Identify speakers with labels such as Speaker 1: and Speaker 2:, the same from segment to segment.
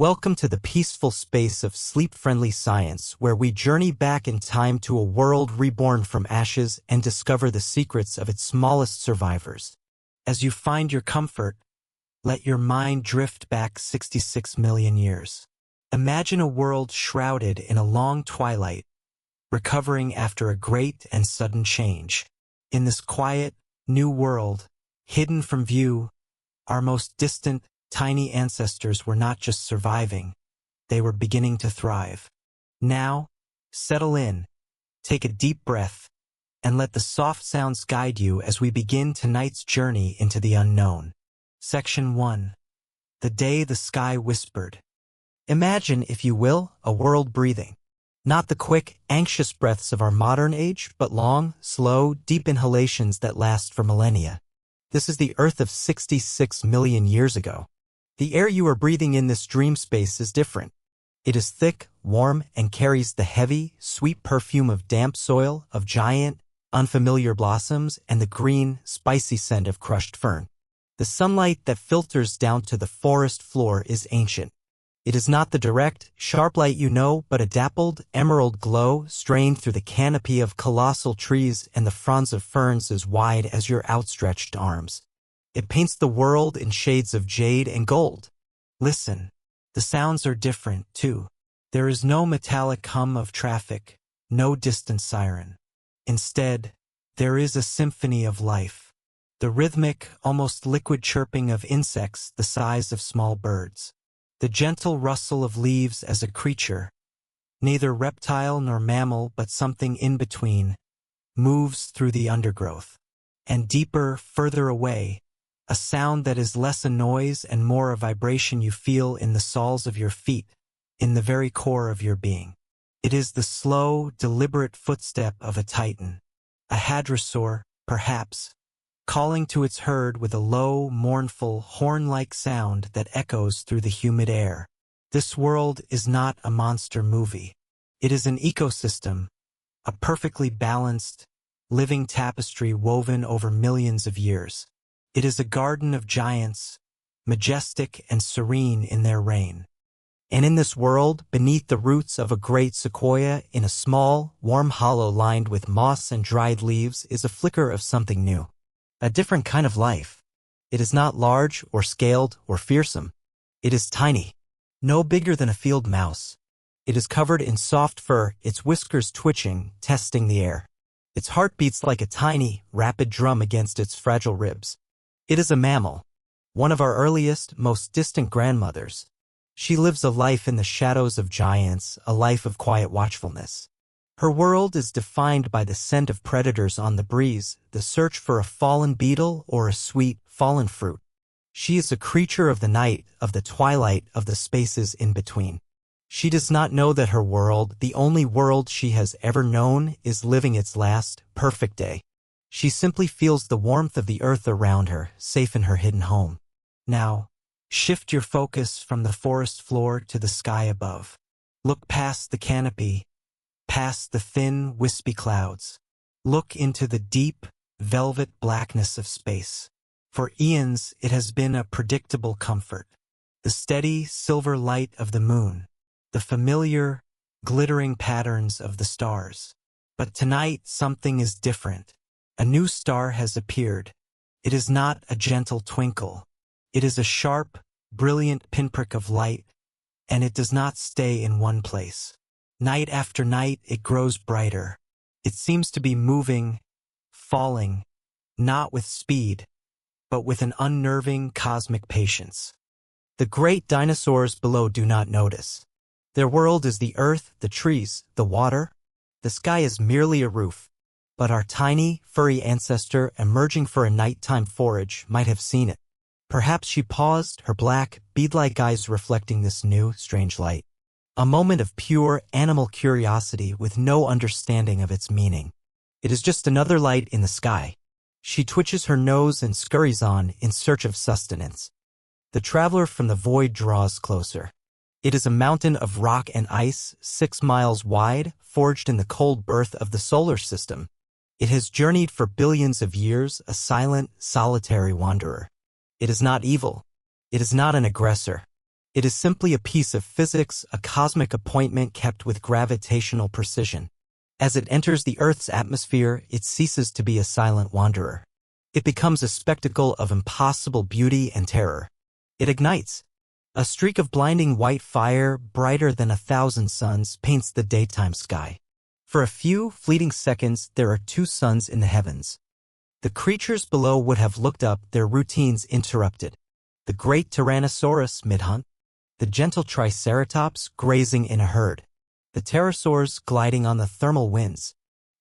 Speaker 1: Welcome to the peaceful space of sleep-friendly science, where we journey back in time to a world reborn from ashes and discover the secrets of its smallest survivors. As you find your comfort, let your mind drift back 66 million years. Imagine a world shrouded in a long twilight, recovering after a great and sudden change. In this quiet, new world, hidden from view, our most distant, tiny ancestors were not just surviving, they were beginning to thrive. Now, settle in, take a deep breath, and let the soft sounds guide you as we begin tonight's journey into the unknown. Section 1. The Day the Sky Whispered. Imagine, if you will, a world breathing. Not the quick, anxious breaths of our modern age, but long, slow, deep inhalations that last for millennia. This is the Earth of 66 million years ago. The air you are breathing in this dream space is different. It is thick, warm, and carries the heavy, sweet perfume of damp soil, of giant, unfamiliar blossoms, and the green, spicy scent of crushed fern. The sunlight that filters down to the forest floor is ancient. It is not the direct, sharp light you know, but a dappled, emerald glow strained through the canopy of colossal trees and the fronds of ferns as wide as your outstretched arms. It paints the world in shades of jade and gold. Listen, the sounds are different, too. There is no metallic hum of traffic, no distant siren. Instead, there is a symphony of life. The rhythmic, almost liquid chirping of insects the size of small birds. The gentle rustle of leaves as a creature, neither reptile nor mammal but something in between, moves through the undergrowth. And deeper, further away, a sound that is less a noise and more a vibration you feel in the soles of your feet, in the very core of your being. It is the slow, deliberate footstep of a titan, a hadrosaur, perhaps, calling to its herd with a low, mournful, horn-like sound that echoes through the humid air. This world is not a monster movie. It is an ecosystem, a perfectly balanced, living tapestry woven over millions of years. It is a garden of giants, majestic and serene in their reign. And in this world, beneath the roots of a great sequoia, in a small, warm hollow lined with moss and dried leaves, is a flicker of something new. A different kind of life. It is not large or scaled or fearsome. It is tiny, no bigger than a field mouse. It is covered in soft fur, its whiskers twitching, testing the air. Its heart beats like a tiny, rapid drum against its fragile ribs. It is a mammal, one of our earliest, most distant grandmothers. She lives a life in the shadows of giants, a life of quiet watchfulness. Her world is defined by the scent of predators on the breeze, the search for a fallen beetle or a sweet, fallen fruit. She is a creature of the night, of the twilight, of the spaces in between. She does not know that her world, the only world she has ever known, is living its last, perfect day. She simply feels the warmth of the earth around her, safe in her hidden home. Now, shift your focus from the forest floor to the sky above. Look past the canopy, past the thin, wispy clouds. Look into the deep, velvet blackness of space. For eons, it has been a predictable comfort. The steady, silver light of the moon, the familiar, glittering patterns of the stars. But tonight, something is different. A new star has appeared. It is not a gentle twinkle. It is a sharp, brilliant pinprick of light, and it does not stay in one place. Night after night, it grows brighter. It seems to be moving, falling, not with speed, but with an unnerving cosmic patience. The great dinosaurs below do not notice. Their world is the earth, the trees, the water. The sky is merely a roof. But our tiny, furry ancestor, emerging for a nighttime forage, might have seen it. Perhaps she paused, her black, bead-like eyes reflecting this new, strange light. A moment of pure, animal curiosity with no understanding of its meaning. It is just another light in the sky. She twitches her nose and scurries on in search of sustenance. The traveler from the void draws closer. It is a mountain of rock and ice, 6 miles wide, forged in the cold birth of the solar system. It has journeyed for billions of years, a silent, solitary wanderer. It is not evil. It is not an aggressor. It is simply a piece of physics, a cosmic appointment kept with gravitational precision. As it enters the Earth's atmosphere, it ceases to be a silent wanderer. It becomes a spectacle of impossible beauty and terror. It ignites. A streak of blinding white fire, brighter than 1,000 suns, paints the daytime sky. For a few fleeting seconds, there are two suns in the heavens. The creatures below would have looked up, their routines interrupted. The great Tyrannosaurus mid-hunt, the gentle Triceratops grazing in a herd, the pterosaurs gliding on the thermal winds.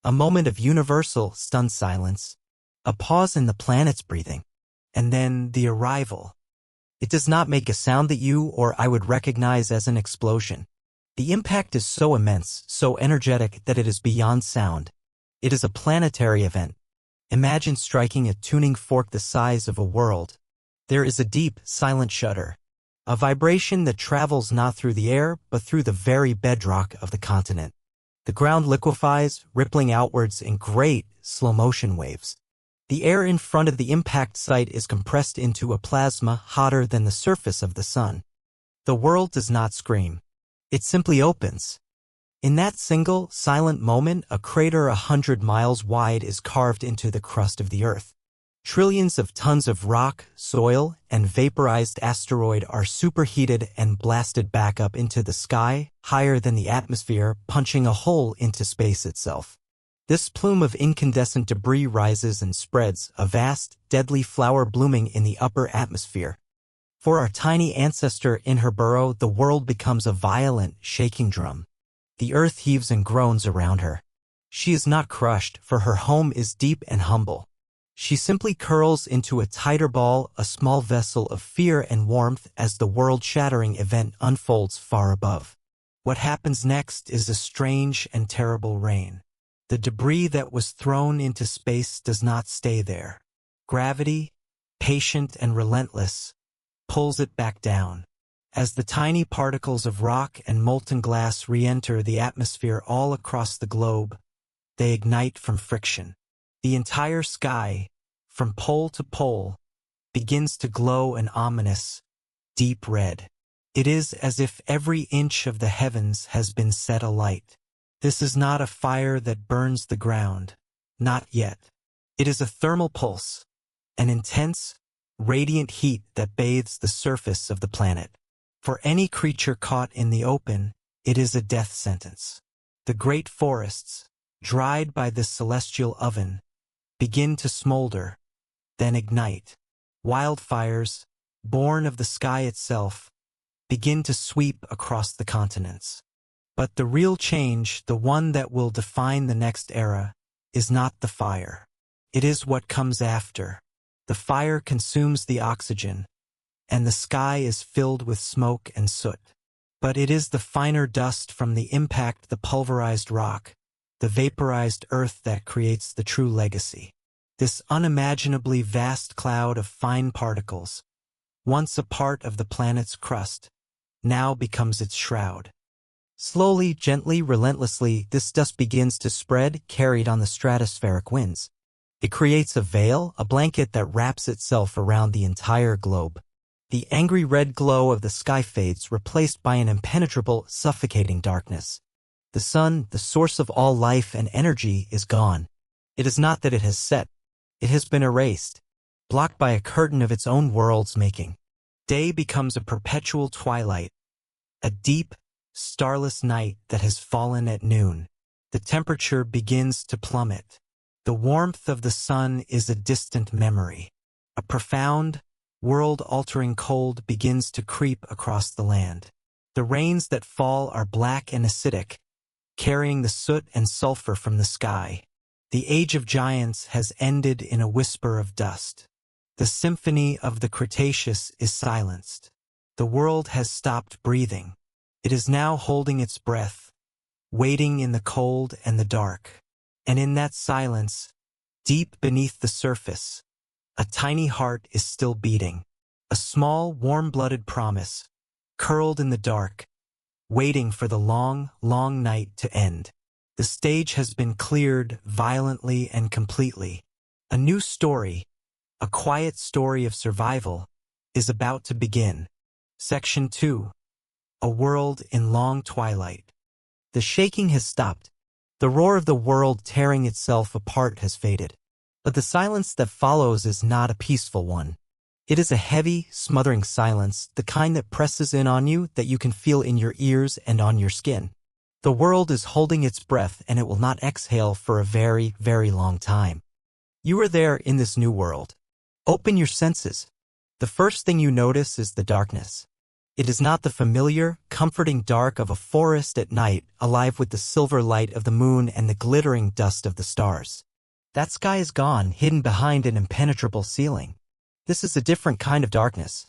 Speaker 1: A moment of universal, stunned silence, a pause in the planet's breathing, and then the arrival. It does not make a sound that you or I would recognize as an explosion. The impact is so immense, so energetic that it is beyond sound. It is a planetary event. Imagine striking a tuning fork the size of a world. There is a deep, silent shudder, a vibration that travels not through the air, but through the very bedrock of the continent. The ground liquefies, rippling outwards in great, slow-motion waves. The air in front of the impact site is compressed into a plasma hotter than the surface of the sun. The world does not scream. It simply opens. In that single, silent moment, a crater 100 miles wide is carved into the crust of the Earth. Trillions of tons of rock, soil, and vaporized asteroid are superheated and blasted back up into the sky, higher than the atmosphere, punching a hole into space itself. This plume of incandescent debris rises and spreads, a vast, deadly flower blooming in the upper atmosphere. For our tiny ancestor in her burrow, the world becomes a violent, shaking drum. The earth heaves and groans around her. She is not crushed, for her home is deep and humble. She simply curls into a tighter ball, a small vessel of fear and warmth as the world-shattering event unfolds far above. What happens next is a strange and terrible rain. The debris that was thrown into space does not stay there. Gravity, patient and relentless, pulls it back down. As the tiny particles of rock and molten glass re-enter the atmosphere all across the globe, they ignite from friction. The entire sky, from pole to pole, begins to glow an ominous, deep red. It is as if every inch of the heavens has been set alight. This is not a fire that burns the ground. Not yet. It is a thermal pulse, an intense, radiant heat that bathes the surface of the planet. For any creature caught in the open, it is a death sentence. The great forests, dried by this celestial oven, begin to smolder, then ignite. Wildfires, born of the sky itself, begin to sweep across the continents. But the real change, the one that will define the next era, is not the fire. It is what comes after. The fire consumes the oxygen, and the sky is filled with smoke and soot. But it is the finer dust from the impact, the pulverized rock, the vaporized earth that creates the true legacy. This unimaginably vast cloud of fine particles, once a part of the planet's crust, now becomes its shroud. Slowly, gently, relentlessly, this dust begins to spread, carried on the stratospheric winds. It creates a veil, a blanket that wraps itself around the entire globe. The angry red glow of the sky fades, replaced by an impenetrable, suffocating darkness. The sun, the source of all life and energy, is gone. It is not that it has set. It has been erased, blocked by a curtain of its own world's making. Day becomes a perpetual twilight, a deep, starless night that has fallen at noon. The temperature begins to plummet. The warmth of the sun is a distant memory. A profound, world-altering cold begins to creep across the land. The rains that fall are black and acidic, carrying the soot and sulfur from the sky. The age of giants has ended in a whisper of dust. The symphony of the Cretaceous is silenced. The world has stopped breathing. It is now holding its breath, waiting in the cold and the dark. And in that silence, deep beneath the surface, a tiny heart is still beating. A small, warm-blooded promise, curled in the dark, waiting for the long, long night to end. The stage has been cleared violently and completely. A new story, a quiet story of survival, is about to begin. Section 2. A world in long twilight. The shaking has stopped. The roar of the world tearing itself apart has faded. But the silence that follows is not a peaceful one. It is a heavy, smothering silence, the kind that presses in on you, that you can feel in your ears and on your skin. The world is holding its breath, and it will not exhale for a very, very long time. You are there in this new world. Open your senses. The first thing you notice is the darkness. It is not the familiar, comforting dark of a forest at night, alive with the silver light of the moon and the glittering dust of the stars. That sky is gone, hidden behind an impenetrable ceiling. This is a different kind of darkness.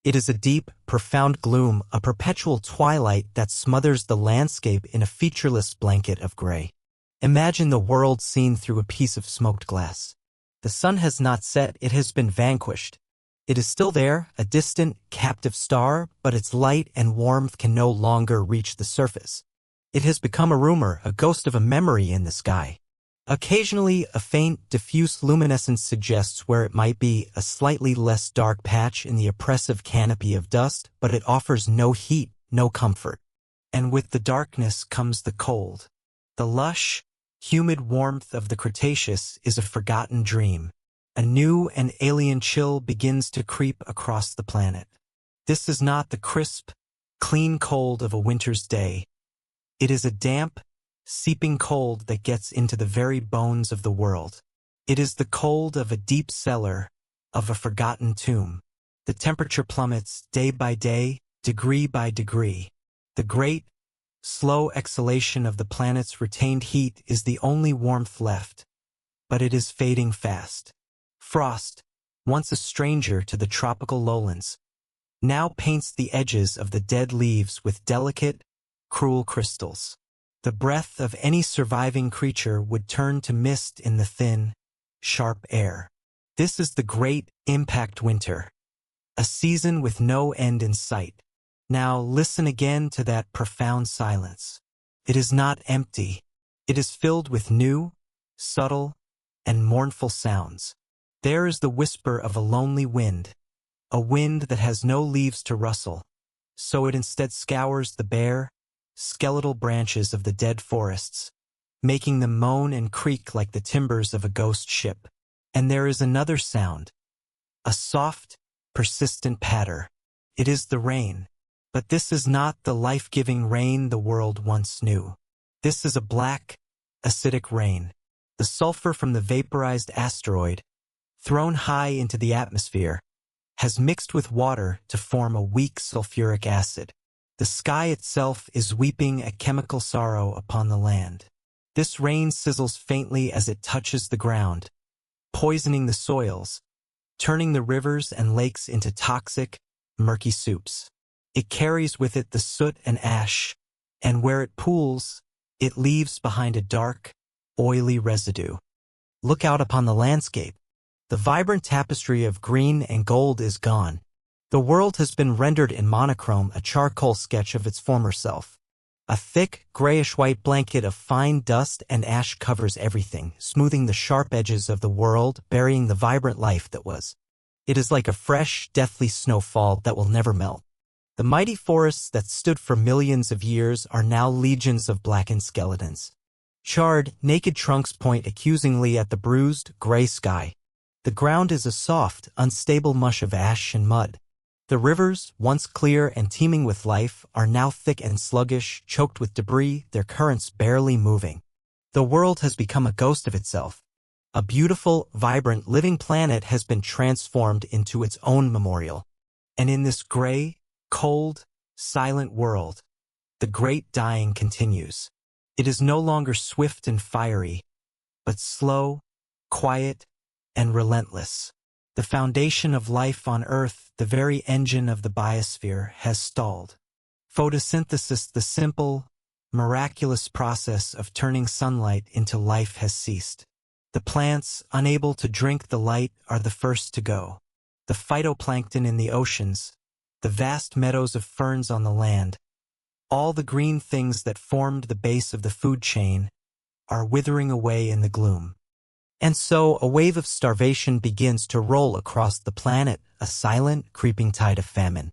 Speaker 1: It is a deep, profound gloom, a perpetual twilight that smothers the landscape in a featureless blanket of gray. Imagine the world seen through a piece of smoked glass. The sun has not set, it has been vanquished. It is still there, a distant, captive star, but its light and warmth can no longer reach the surface. It has become a rumor, a ghost of a memory in the sky. Occasionally, a faint, diffuse luminescence suggests where it might be, a slightly less dark patch in the oppressive canopy of dust, but it offers no heat, no comfort. And with the darkness comes the cold. The lush, humid warmth of the Cretaceous is a forgotten dream. A new and alien chill begins to creep across the planet. This is not the crisp, clean cold of a winter's day. It is a damp, seeping cold that gets into the very bones of the world. It is the cold of a deep cellar, of a forgotten tomb. The temperature plummets day by day, degree by degree. The great, slow exhalation of the planet's retained heat is the only warmth left. But it is fading fast. Frost, once a stranger to the tropical lowlands, now paints the edges of the dead leaves with delicate, cruel crystals. The breath of any surviving creature would turn to mist in the thin, sharp air. This is the great impact winter, a season with no end in sight. Now listen again to that profound silence. It is not empty. It is filled with new, subtle, and mournful sounds. There is the whisper of a lonely wind, a wind that has no leaves to rustle, so it instead scours the bare, skeletal branches of the dead forests, making them moan and creak like the timbers of a ghost ship. And there is another sound, a soft, persistent patter. It is the rain. But this is not the life-giving rain the world once knew. This is a black, acidic rain. The sulfur from the vaporized asteroid, thrown high into the atmosphere, has mixed with water to form a weak sulfuric acid. The sky itself is weeping a chemical sorrow upon the land. This rain sizzles faintly as it touches the ground, poisoning the soils, turning the rivers and lakes into toxic, murky soups. It carries with it the soot and ash, and where it pools, it leaves behind a dark, oily residue. Look out upon the landscape. The vibrant tapestry of green and gold is gone. The world has been rendered in monochrome, a charcoal sketch of its former self. A thick, grayish-white blanket of fine dust and ash covers everything, smoothing the sharp edges of the world, burying the vibrant life that was. It is like a fresh, deathly snowfall that will never melt. The mighty forests that stood for millions of years are now legions of blackened skeletons. Charred, naked trunks point accusingly at the bruised, gray sky. The ground is a soft, unstable mush of ash and mud. The rivers, once clear and teeming with life, are now thick and sluggish, choked with debris, their currents barely moving. The world has become a ghost of itself. A beautiful, vibrant, living planet has been transformed into its own memorial. And in this gray, cold, silent world, the great dying continues. It is no longer swift and fiery, but slow, quiet, and relentless. The foundation of life on Earth, the very engine of the biosphere, has stalled. Photosynthesis, the simple, miraculous process of turning sunlight into life, has ceased. The plants, unable to drink the light, are the first to go. The phytoplankton in the oceans, the vast meadows of ferns on the land, all the green things that formed the base of the food chain, are withering away in the gloom. And so a wave of starvation begins to roll across the planet, a silent, creeping tide of famine.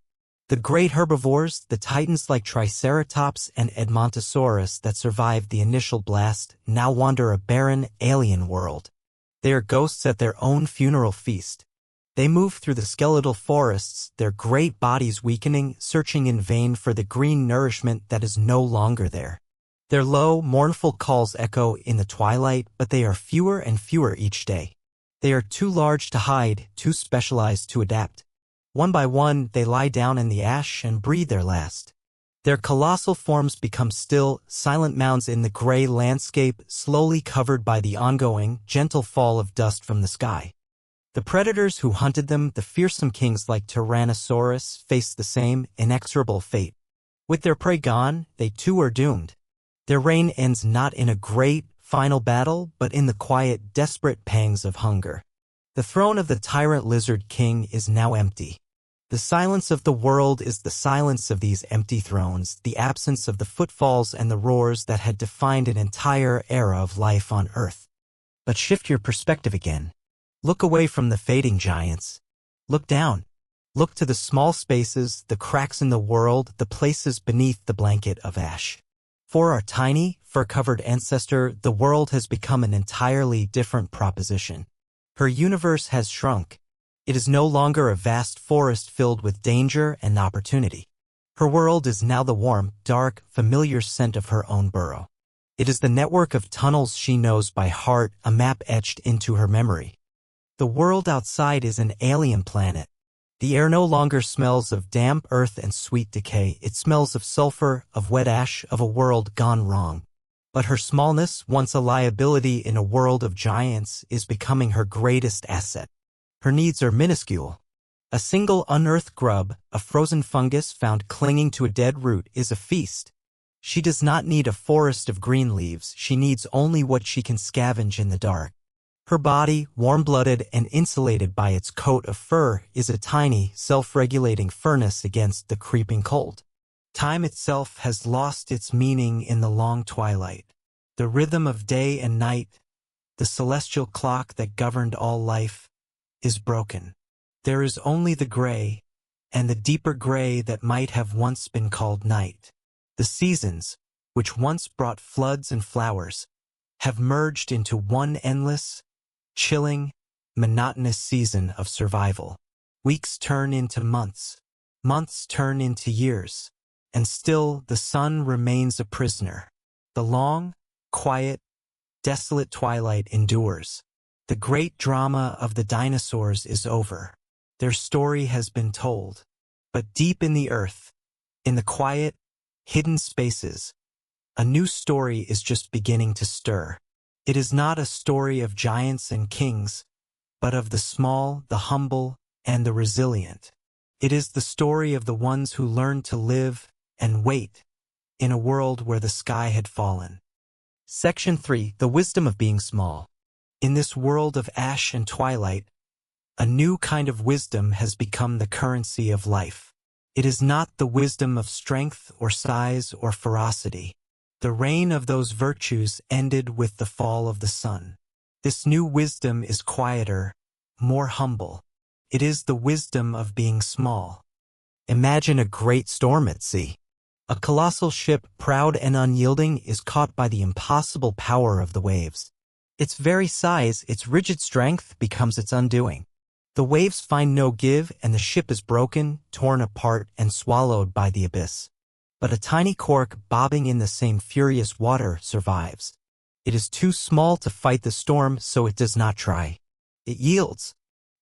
Speaker 1: The great herbivores, the titans like Triceratops and Edmontosaurus that survived the initial blast, now wander a barren, alien world. They are ghosts at their own funeral feast. They move through the skeletal forests, their great bodies weakening, searching in vain for the green nourishment that is no longer there. Their low, mournful calls echo in the twilight, but they are fewer and fewer each day. They are too large to hide, too specialized to adapt. One by one, they lie down in the ash and breathe their last. Their colossal forms become still, silent mounds in the gray landscape, slowly covered by the ongoing, gentle fall of dust from the sky. The predators who hunted them, the fearsome kings like Tyrannosaurus, face the same inexorable fate. With their prey gone, they too are doomed. Their reign ends not in a great, final battle, but in the quiet, desperate pangs of hunger. The throne of the tyrant lizard king is now empty. The silence of the world is the silence of these empty thrones, the absence of the footfalls and the roars that had defined an entire era of life on Earth. But shift your perspective again. Look away from the fading giants. Look down. Look to the small spaces, the cracks in the world, the places beneath the blanket of ash. For our tiny, fur-covered ancestor, the world has become an entirely different proposition. Her universe has shrunk. It is no longer a vast forest filled with danger and opportunity. Her world is now the warm, dark, familiar scent of her own burrow. It is the network of tunnels she knows by heart, a map etched into her memory. The world outside is an alien planet. The air no longer smells of damp earth and sweet decay. It smells of sulfur, of wet ash, of a world gone wrong. But her smallness, once a liability in a world of giants, is becoming her greatest asset. Her needs are minuscule. A single unearthed grub, a frozen fungus found clinging to a dead root, is a feast. She does not need a forest of green leaves. She needs only what she can scavenge in the dark. Her body, warm-blooded and insulated by its coat of fur, is a tiny, self-regulating furnace against the creeping cold. Time itself has lost its meaning in the long twilight. The rhythm of day and night, the celestial clock that governed all life, is broken. There is only the gray, and the deeper gray that might have once been called night. The seasons, which once brought floods and flowers, have merged into one endless, chilling, monotonous season of survival. Weeks turn into months, months turn into years, and still the sun remains a prisoner. The long, quiet, desolate twilight endures. The great drama of the dinosaurs is over. Their story has been told. But deep in the earth, in the quiet, hidden spaces, a new story is just beginning to stir. It is not a story of giants and kings, but of the small, the humble, and the resilient. It is the story of the ones who learned to live and wait in a world where the sky had fallen. Section 3. The Wisdom of Being Small. In this world of ash and twilight, a new kind of wisdom has become the currency of life. It is not the wisdom of strength or size or ferocity. The reign of those virtues ended with the fall of the sun. This new wisdom is quieter, more humble. It is the wisdom of being small. Imagine a great storm at sea. A colossal ship, proud and unyielding, is caught by the impossible power of the waves. Its very size, its rigid strength, becomes its undoing. The waves find no give, and the ship is broken, torn apart, and swallowed by the abyss. But a tiny cork bobbing in the same furious water survives. It is too small to fight the storm, so it does not try. It yields.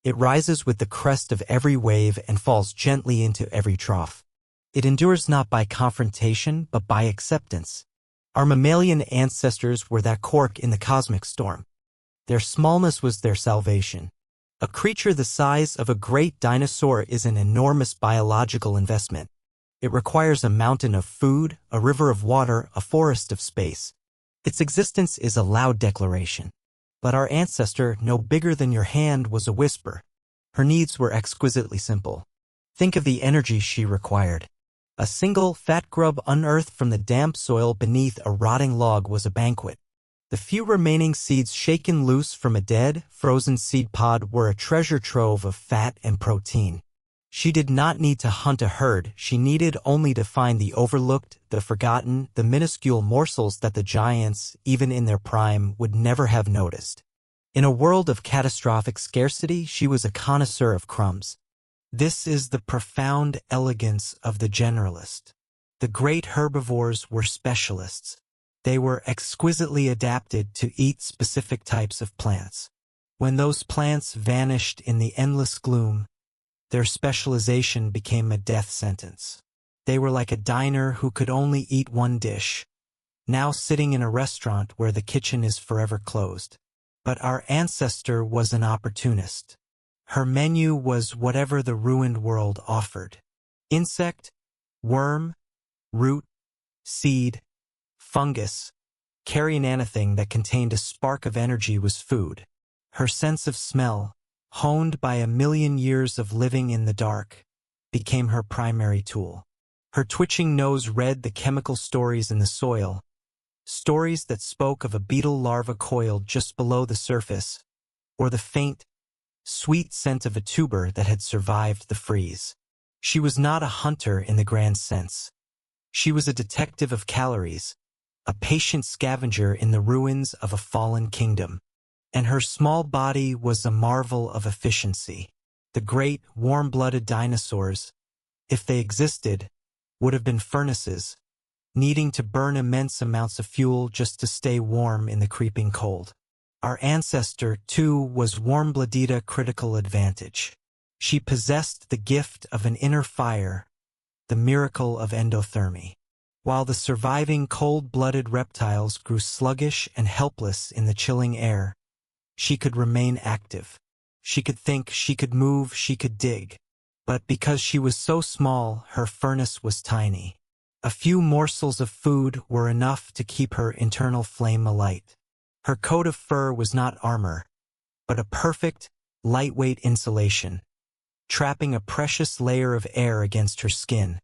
Speaker 1: It rises with the crest of every wave and falls gently into every trough. It endures not by confrontation, but by acceptance. Our mammalian ancestors were that cork in the cosmic storm. Their smallness was their salvation. A creature the size of a great dinosaur is an enormous biological investment. It requires a mountain of food, a river of water, a forest of space. Its existence is a loud declaration. But our ancestor, no bigger than your hand, was a whisper. Her needs were exquisitely simple. Think of the energy she required. A single fat grub unearthed from the damp soil beneath a rotting log was a banquet. The few remaining seeds shaken loose from a dead, frozen seed pod were a treasure trove of fat and protein. She did not need to hunt a herd, she needed only to find the overlooked, the forgotten, the minuscule morsels that the giants, even in their prime, would never have noticed. In a world of catastrophic scarcity, she was a connoisseur of crumbs. This is the profound elegance of the generalist. The great herbivores were specialists. They were exquisitely adapted to eat specific types of plants. When those plants vanished in the endless gloom, their specialization became a death sentence. They were like a diner who could only eat one dish, now sitting in a restaurant where the kitchen is forever closed. But our ancestor was an opportunist. Her menu was whatever the ruined world offered. Insect, worm, root, seed, fungus, carrying anything that contained a spark of energy was food. Her sense of smell, honed by a million years of living in the dark, became her primary tool. Her twitching nose read the chemical stories in the soil, stories that spoke of a beetle larva coiled just below the surface, or the faint, sweet scent of a tuber that had survived the freeze. She was not a hunter in the grand sense. She was a detective of calories, a patient scavenger in the ruins of a fallen kingdom. And her small body was a marvel of efficiency. The great, warm-blooded dinosaurs, if they existed, would have been furnaces, needing to burn immense amounts of fuel just to stay warm in the creeping cold. Our ancestor, too, was warm-blooded critical advantage. She possessed the gift of an inner fire, the miracle of endothermy. While the surviving cold-blooded reptiles grew sluggish and helpless in the chilling air, she could remain active. She could think, she could move, she could dig. But because she was so small, her furnace was tiny. A few morsels of food were enough to keep her internal flame alight. Her coat of fur was not armor, but a perfect, lightweight insulation, trapping a precious layer of air against her skin,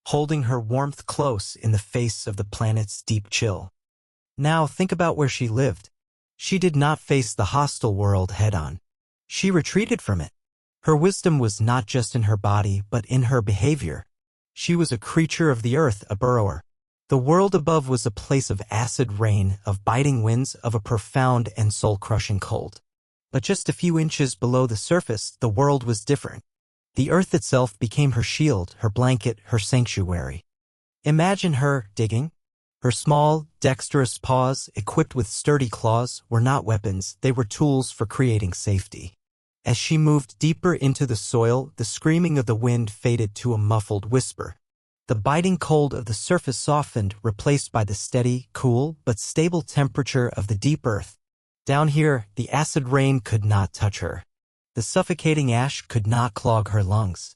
Speaker 1: holding her warmth close in the face of the planet's deep chill. Now think about where she lived. She did not face the hostile world head-on. She retreated from it. Her wisdom was not just in her body, but in her behavior. She was a creature of the earth, a burrower. The world above was a place of acid rain, of biting winds, of a profound and soul-crushing cold. But just a few inches below the surface, the world was different. The earth itself became her shield, her blanket, her sanctuary. Imagine her digging. Her small, dexterous paws, equipped with sturdy claws, were not weapons, they were tools for creating safety. As she moved deeper into the soil, the screaming of the wind faded to a muffled whisper. The biting cold of the surface softened, replaced by the steady, cool, but stable temperature of the deep earth. Down here, the acid rain could not touch her. The suffocating ash could not clog her lungs.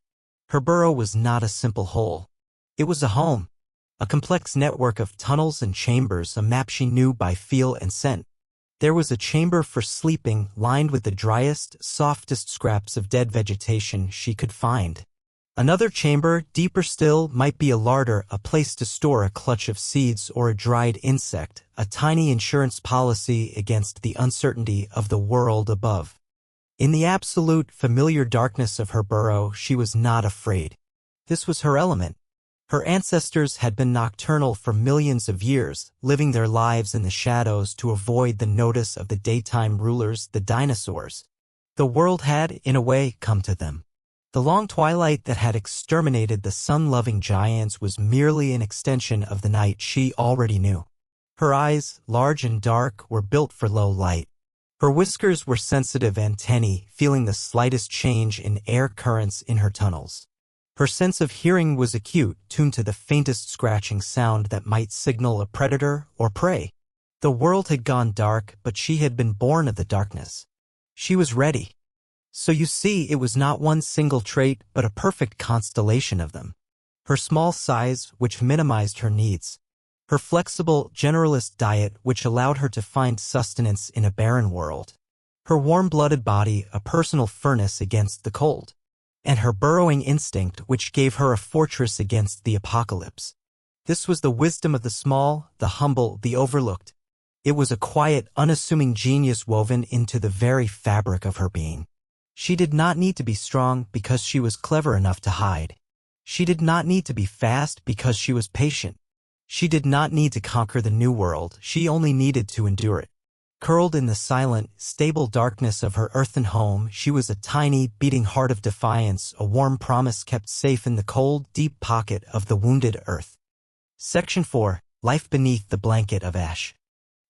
Speaker 1: Her burrow was not a simple hole. It was a home. A complex network of tunnels and chambers, a map she knew by feel and scent. There was a chamber for sleeping, lined with the driest, softest scraps of dead vegetation she could find. Another chamber, deeper still, might be a larder, a place to store a clutch of seeds or a dried insect, a tiny insurance policy against the uncertainty of the world above. In the absolute, familiar darkness of her burrow, she was not afraid. This was her element. Her ancestors had been nocturnal for millions of years, living their lives in the shadows to avoid the notice of the daytime rulers, the dinosaurs. The world had, in a way, come to them. The long twilight that had exterminated the sun-loving giants was merely an extension of the night she already knew. Her eyes, large and dark, were built for low light. Her whiskers were sensitive antennae, feeling the slightest change in air currents in her tunnels. Her sense of hearing was acute, tuned to the faintest scratching sound that might signal a predator or prey. The world had gone dark, but she had been born of the darkness. She was ready. So you see, it was not one single trait, but a perfect constellation of them. Her small size, which minimized her needs. Her flexible, generalist diet, which allowed her to find sustenance in a barren world. Her warm-blooded body, a personal furnace against the cold. And her burrowing instinct, which gave her a fortress against the apocalypse. This was the wisdom of the small, the humble, the overlooked. It was a quiet, unassuming genius woven into the very fabric of her being. She did not need to be strong because she was clever enough to hide. She did not need to be fast because she was patient. She did not need to conquer the new world, she only needed to endure it. Curled in the silent, stable darkness of her earthen home, she was a tiny, beating heart of defiance, a warm promise kept safe in the cold, deep pocket of the wounded earth. Section 4. Life beneath the blanket of ash.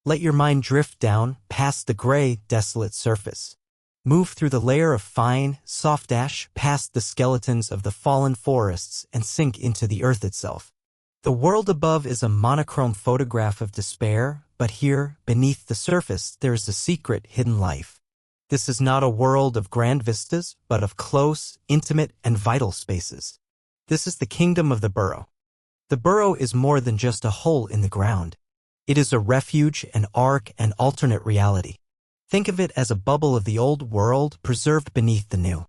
Speaker 1: Let your mind drift down, past the gray, desolate surface. Move through the layer of fine, soft ash, past the skeletons of the fallen forests, and sink into the earth itself. The world above is a monochrome photograph of despair, but here, beneath the surface, there is a secret hidden life. This is not a world of grand vistas, but of close, intimate, and vital spaces. This is the kingdom of the burrow. The burrow is more than just a hole in the ground. It is a refuge, an ark, an alternate reality. Think of it as a bubble of the old world preserved beneath the new.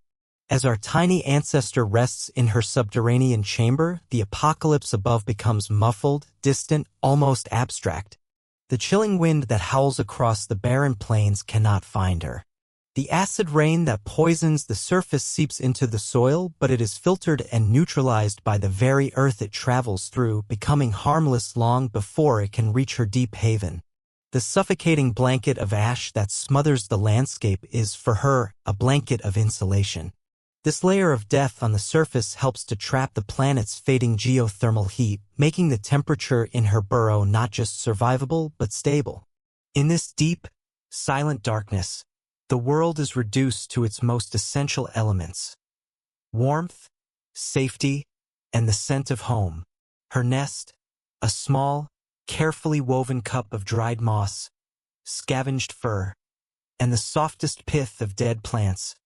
Speaker 1: As our tiny ancestor rests in her subterranean chamber, the apocalypse above becomes muffled, distant, almost abstract. The chilling wind that howls across the barren plains cannot find her. The acid rain that poisons the surface seeps into the soil, but it is filtered and neutralized by the very earth it travels through, becoming harmless long before it can reach her deep haven. The suffocating blanket of ash that smothers the landscape is, for her, a blanket of insulation. This layer of death on the surface helps to trap the planet's fading geothermal heat, making the temperature in her burrow not just survivable but stable. In this deep, silent darkness, the world is reduced to its most essential elements: warmth, safety, and the scent of home. Her nest, a small, carefully woven cup of dried moss, scavenged fur, and the softest pith of dead plants,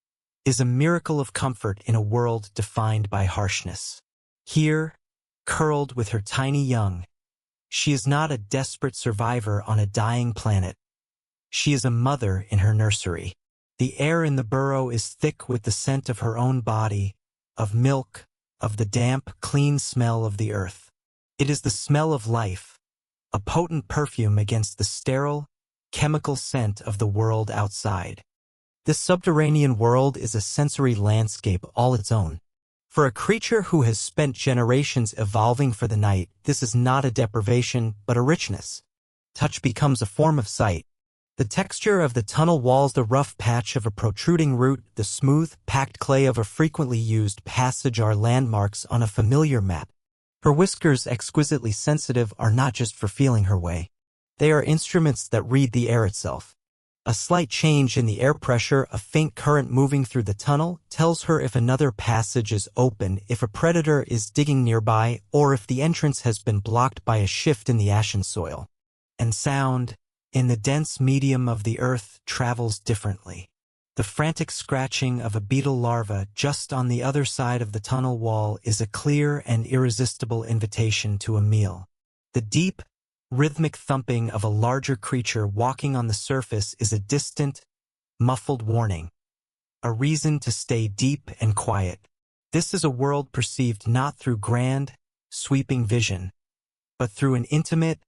Speaker 1: is a miracle of comfort in a world defined by harshness. Here, curled with her tiny young, she is not a desperate survivor on a dying planet. She is a mother in her nursery. The air in the burrow is thick with the scent of her own body, of milk, of the damp, clean smell of the earth. It is the smell of life, a potent perfume against the sterile, chemical scent of the world outside. This subterranean world is a sensory landscape all its own. For a creature who has spent generations evolving for the night, this is not a deprivation, but a richness. Touch becomes a form of sight. The texture of the tunnel walls, the rough patch of a protruding root, the smooth, packed clay of a frequently used passage are landmarks on a familiar map. Her whiskers, exquisitely sensitive, are not just for feeling her way. They are instruments that read the air itself. A slight change in the air pressure, a faint current moving through the tunnel, tells her if another passage is open, if a predator is digging nearby, or if the entrance has been blocked by a shift in the ashen soil. And sound, in the dense medium of the earth, travels differently. The frantic scratching of a beetle larva just on the other side of the tunnel wall is a clear and irresistible invitation to a meal. The deep, rhythmic thumping of a larger creature walking on the surface is a distant, muffled warning, a reason to stay deep and quiet. This is a world perceived not through grand, sweeping vision, but through an intimate,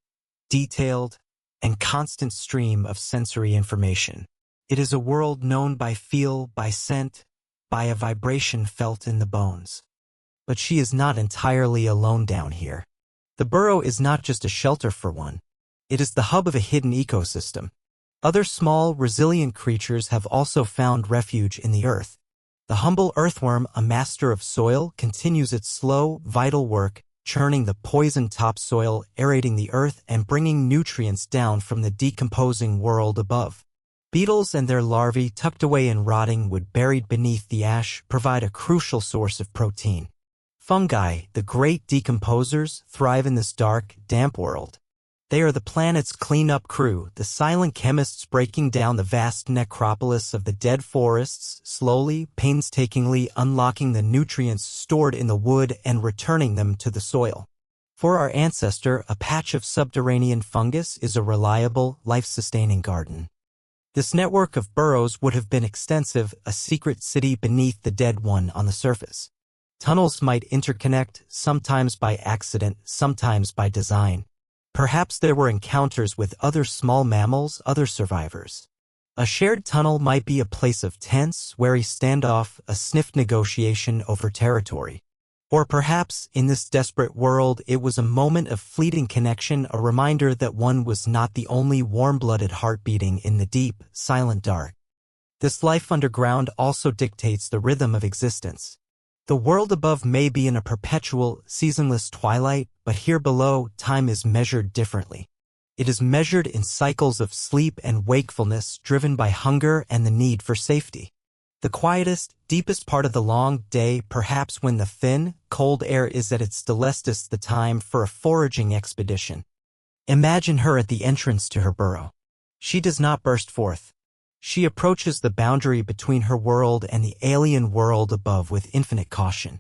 Speaker 1: detailed, and constant stream of sensory information. It is a world known by feel, by scent, by a vibration felt in the bones. But she is not entirely alone down here. The burrow is not just a shelter for one. It is the hub of a hidden ecosystem. Other small, resilient creatures have also found refuge in the earth. The humble earthworm, a master of soil, continues its slow, vital work, churning the poisoned topsoil, aerating the earth, and bringing nutrients down from the decomposing world above. Beetles and their larvae, tucked away in rotting wood buried beneath the ash, provide a crucial source of protein. Fungi, the great decomposers, thrive in this dark, damp world. They are the planet's cleanup crew, the silent chemists breaking down the vast necropolis of the dead forests, slowly, painstakingly unlocking the nutrients stored in the wood and returning them to the soil. For our ancestor, a patch of subterranean fungus is a reliable, life-sustaining garden. This network of burrows would have been extensive, a secret city beneath the dead one on the surface. Tunnels might interconnect, sometimes by accident, sometimes by design. Perhaps there were encounters with other small mammals, other survivors. A shared tunnel might be a place of tense, wary standoff, a sniffed negotiation over territory. Or perhaps, in this desperate world, it was a moment of fleeting connection, a reminder that one was not the only warm-blooded heart beating in the deep, silent dark. This life underground also dictates the rhythm of existence. The world above may be in a perpetual, seasonless twilight, but here below, time is measured differently. It is measured in cycles of sleep and wakefulness driven by hunger and the need for safety. The quietest, deepest part of the long day, perhaps when the thin, cold air is at its dullest, the time for a foraging expedition. Imagine her at the entrance to her burrow. She does not burst forth. She approaches the boundary between her world and the alien world above with infinite caution.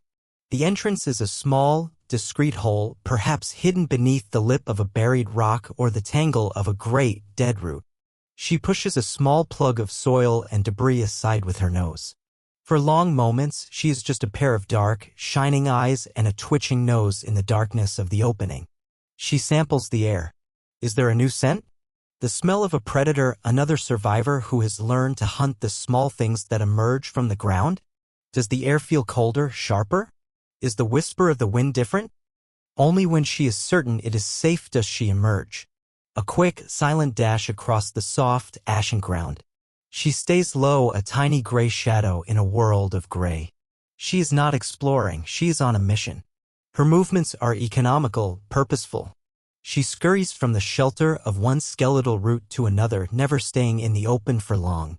Speaker 1: The entrance is a small, discreet hole, perhaps hidden beneath the lip of a buried rock or the tangle of a great, dead root. She pushes a small plug of soil and debris aside with her nose. For long moments, she is just a pair of dark, shining eyes and a twitching nose in the darkness of the opening. She samples the air. Is there a new scent? The smell of a predator, another survivor who has learned to hunt the small things that emerge from the ground? Does the air feel colder, sharper? Is the whisper of the wind different? Only when she is certain it is safe does she emerge. A quick, silent dash across the soft, ashen ground. She stays low, a tiny gray shadow in a world of gray. She is not exploring, she is on a mission. Her movements are economical, purposeful. She scurries from the shelter of one skeletal root to another, never staying in the open for long.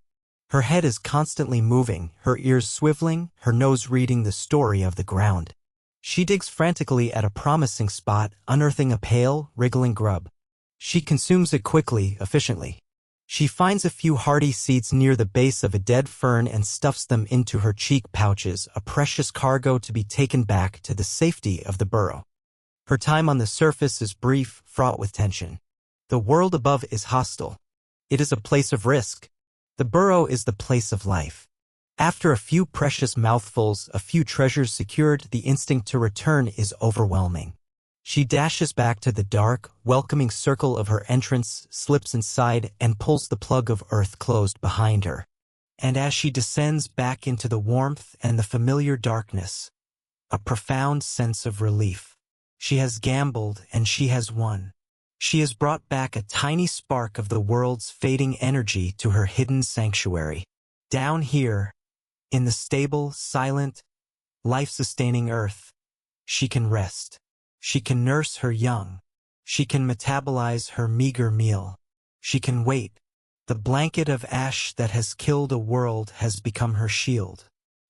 Speaker 1: Her head is constantly moving, her ears swiveling, her nose reading the story of the ground. She digs frantically at a promising spot, unearthing a pale, wriggling grub. She consumes it quickly, efficiently. She finds a few hardy seeds near the base of a dead fern and stuffs them into her cheek pouches, a precious cargo to be taken back to the safety of the burrow. Her time on the surface is brief, fraught with tension. The world above is hostile. It is a place of risk. The burrow is the place of life. After a few precious mouthfuls, a few treasures secured, the instinct to return is overwhelming. She dashes back to the dark, welcoming circle of her entrance, slips inside, and pulls the plug of earth closed behind her. And as she descends back into the warmth and the familiar darkness, a profound sense of relief. She has gambled and she has won. She has brought back a tiny spark of the world's fading energy to her hidden sanctuary. Down here, in the stable, silent, life-sustaining earth, she can rest. She can nurse her young. She can metabolize her meager meal. She can wait. The blanket of ash that has killed a world has become her shield.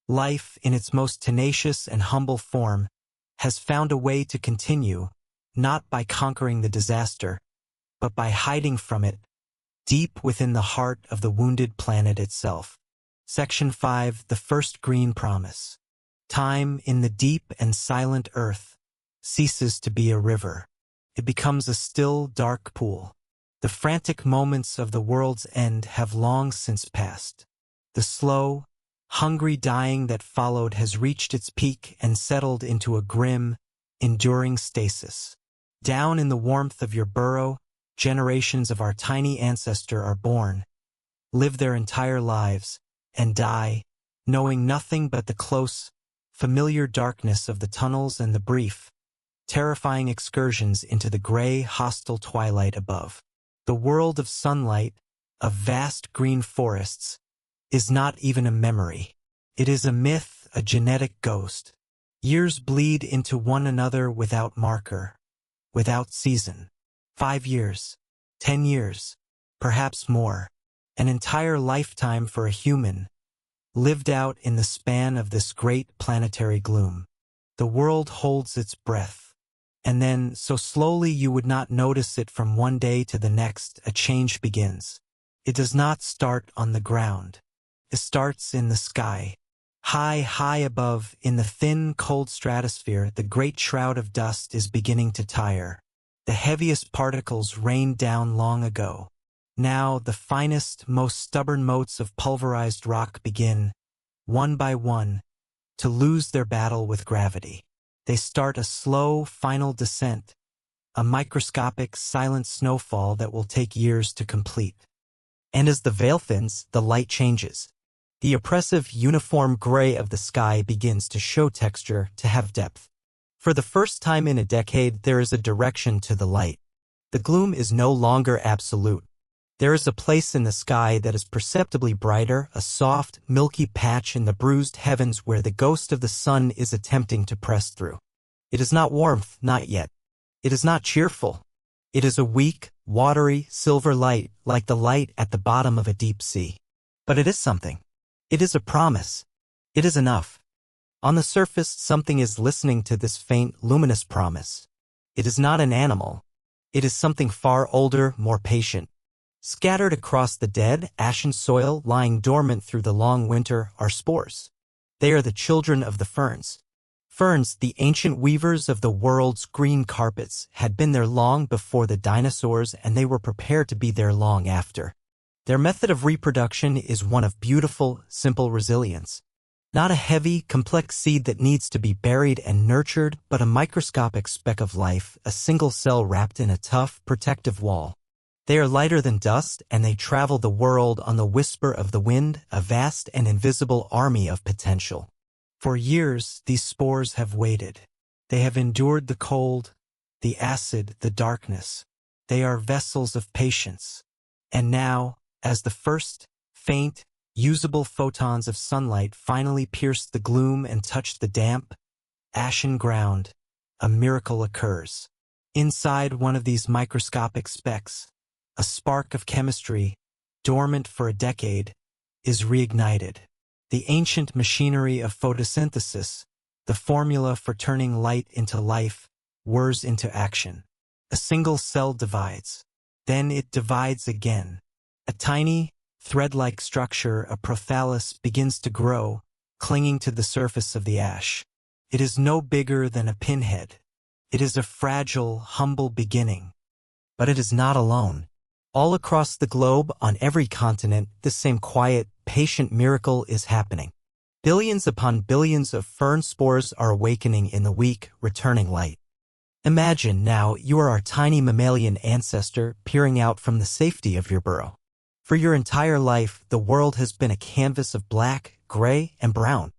Speaker 1: Life, in its most tenacious and humble form, has found a way to continue, not by conquering the disaster, but by hiding from it, deep within the heart of the wounded planet itself. Section 5, The First Green Promise. Time in the deep and silent earth ceases to be a river. It becomes a still, dark pool. The frantic moments of the world's end have long since passed. The slow, hungry dying that followed has reached its peak and settled into a grim, enduring stasis. Down in the warmth of your burrow, generations of our tiny ancestor are born, live their entire lives, and die, knowing nothing but the close, familiar darkness of the tunnels and the brief, terrifying excursions into the gray, hostile twilight above. The world of sunlight, of vast green forests, is not even a memory. It is a myth, a genetic ghost. Years bleed into one another without marker, without season. 5 years, 10 years, perhaps more. An entire lifetime for a human, lived out in the span of this great planetary gloom. The world holds its breath. And then, so slowly you would not notice it from one day to the next, a change begins. It does not start on the ground. It starts in the sky. High, high above, in the thin, cold stratosphere, the great shroud of dust is beginning to tire. The heaviest particles rained down long ago. Now, the finest, most stubborn motes of pulverized rock begin, one by one, to lose their battle with gravity. They start a slow, final descent, a microscopic, silent snowfall that will take years to complete. And as the veil thins, the light changes. The oppressive, uniform gray of the sky begins to show texture, to have depth. For the first time in a decade, there is a direction to the light. The gloom is no longer absolute. There is a place in the sky that is perceptibly brighter, a soft, milky patch in the bruised heavens where the ghost of the sun is attempting to press through. It is not warmth, not yet. It is not cheerful. It is a weak, watery, silver light, like the light at the bottom of a deep sea. But it is something. It is a promise. It is enough. On the surface, something is listening to this faint, luminous promise. It is not an animal. It is something far older, more patient. Scattered across the dead, ashen soil, lying dormant through the long winter, are spores. They are the children of the ferns. Ferns, the ancient weavers of the world's green carpets, had been there long before the dinosaurs, and they were prepared to be there long after. Their method of reproduction is one of beautiful, simple resilience. Not a heavy, complex seed that needs to be buried and nurtured, but a microscopic speck of life, a single cell wrapped in a tough, protective wall. They are lighter than dust, and they travel the world on the whisper of the wind, a vast and invisible army of potential. For years, these spores have waited. They have endured the cold, the acid, the darkness. They are vessels of patience. And now, as the first, faint, usable photons of sunlight finally pierced the gloom and touched the damp, ashen ground, a miracle occurs. Inside one of these microscopic specks, a spark of chemistry, dormant for a decade, is reignited. The ancient machinery of photosynthesis, the formula for turning light into life, whirs into action. A single cell divides. Then it divides again. A tiny, thread-like structure, a prothallus, begins to grow, clinging to the surface of the ash. It is no bigger than a pinhead. It is a fragile, humble beginning. But it is not alone. All across the globe, on every continent, this same quiet, patient miracle is happening. Billions upon billions of fern spores are awakening in the weak, returning light. Imagine now you are our tiny mammalian ancestor peering out from the safety of your burrow. For your entire life, the world has been a canvas of black, gray, and brown.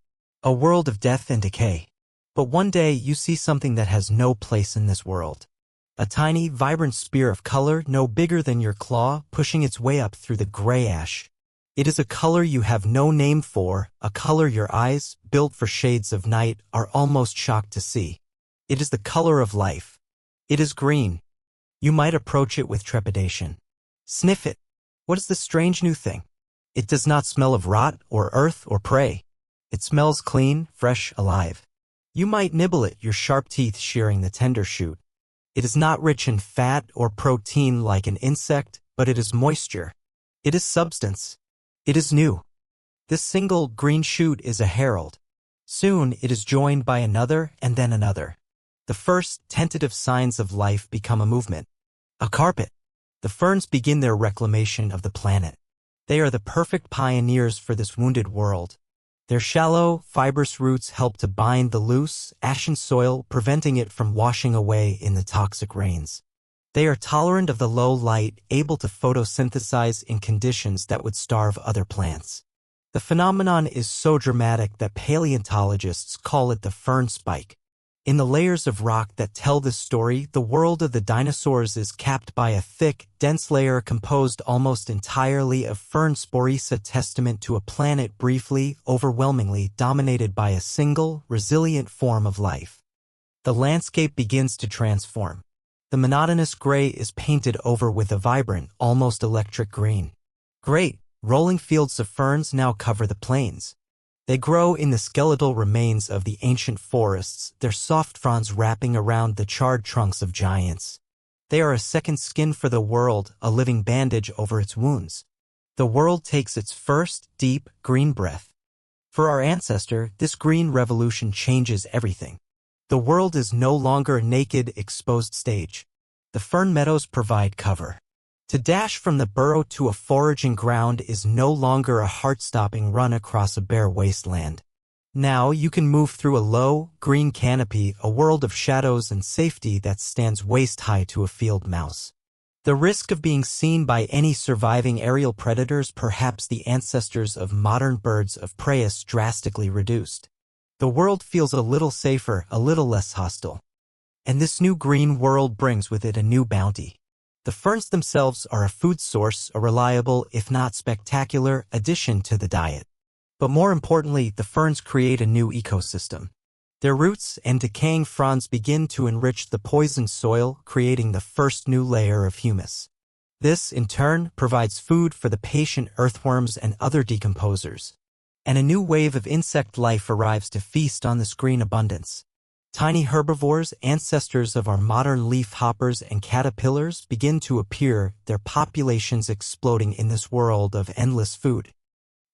Speaker 1: A world of death and decay. But one day you see something that has no place in this world. A tiny, vibrant spear of color no bigger than your claw, pushing its way up through the gray ash. It is a color you have no name for, a color your eyes, built for shades of night, are almost shocked to see. It is the color of life. It is green. You might approach it with trepidation. Sniff it. What is this strange new thing? It does not smell of rot, or earth, or prey. It smells clean, fresh, alive. You might nibble it, your sharp teeth shearing the tender shoot. It is not rich in fat or protein like an insect, but it is moisture. It is substance. It is new. This single green shoot is a herald. Soon it is joined by another and then another. The first tentative signs of life become a movement. A carpet. The ferns begin their reclamation of the planet. They are the perfect pioneers for this wounded world. Their shallow, fibrous roots help to bind the loose, ashen soil, preventing it from washing away in the toxic rains. They are tolerant of the low light, able to photosynthesize in conditions that would starve other plants. The phenomenon is so dramatic that paleontologists call it the fern spike. In the layers of rock that tell this story, the world of the dinosaurs is capped by a thick, dense layer composed almost entirely of fern spores, a testament to a planet briefly, overwhelmingly dominated by a single, resilient form of life. The landscape begins to transform. The monotonous gray is painted over with a vibrant, almost electric green. Great, rolling fields of ferns now cover the plains. They grow in the skeletal remains of the ancient forests, their soft fronds wrapping around the charred trunks of giants. They are a second skin for the world, a living bandage over its wounds. The world takes its first, deep, green breath. For our ancestor, this green revolution changes everything. The world is no longer a naked, exposed stage. The fern meadows provide cover. To dash from the burrow to a foraging ground is no longer a heart-stopping run across a bare wasteland. Now you can move through a low, green canopy, a world of shadows and safety that stands waist-high to a field mouse. The risk of being seen by any surviving aerial predators, perhaps the ancestors of modern birds of prey, is drastically reduced. The world feels a little safer, a little less hostile. And this new green world brings with it a new bounty. The ferns themselves are a food source, a reliable, if not spectacular, addition to the diet. But more importantly, the ferns create a new ecosystem. Their roots and decaying fronds begin to enrich the poisoned soil, creating the first new layer of humus. This, in turn, provides food for the patient earthworms and other decomposers. And a new wave of insect life arrives to feast on this green abundance. Tiny herbivores, ancestors of our modern leaf hoppers and caterpillars, begin to appear, their populations exploding in this world of endless food.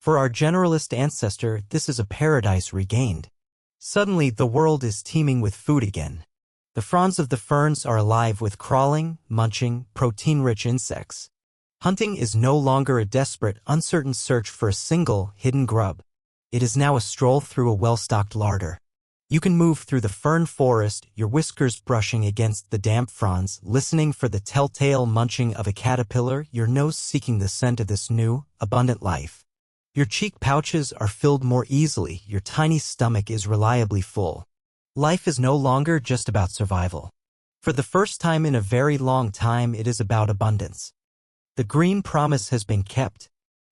Speaker 1: For our generalist ancestor, this is a paradise regained. Suddenly, the world is teeming with food again. The fronds of the ferns are alive with crawling, munching, protein-rich insects. Hunting is no longer a desperate, uncertain search for a single, hidden grub. It is now a stroll through a well-stocked larder. You can move through the fern forest, your whiskers brushing against the damp fronds, listening for the telltale munching of a caterpillar, your nose seeking the scent of this new, abundant life. Your cheek pouches are filled more easily, your tiny stomach is reliably full. Life is no longer just about survival. For the first time in a very long time, it is about abundance. The green promise has been kept.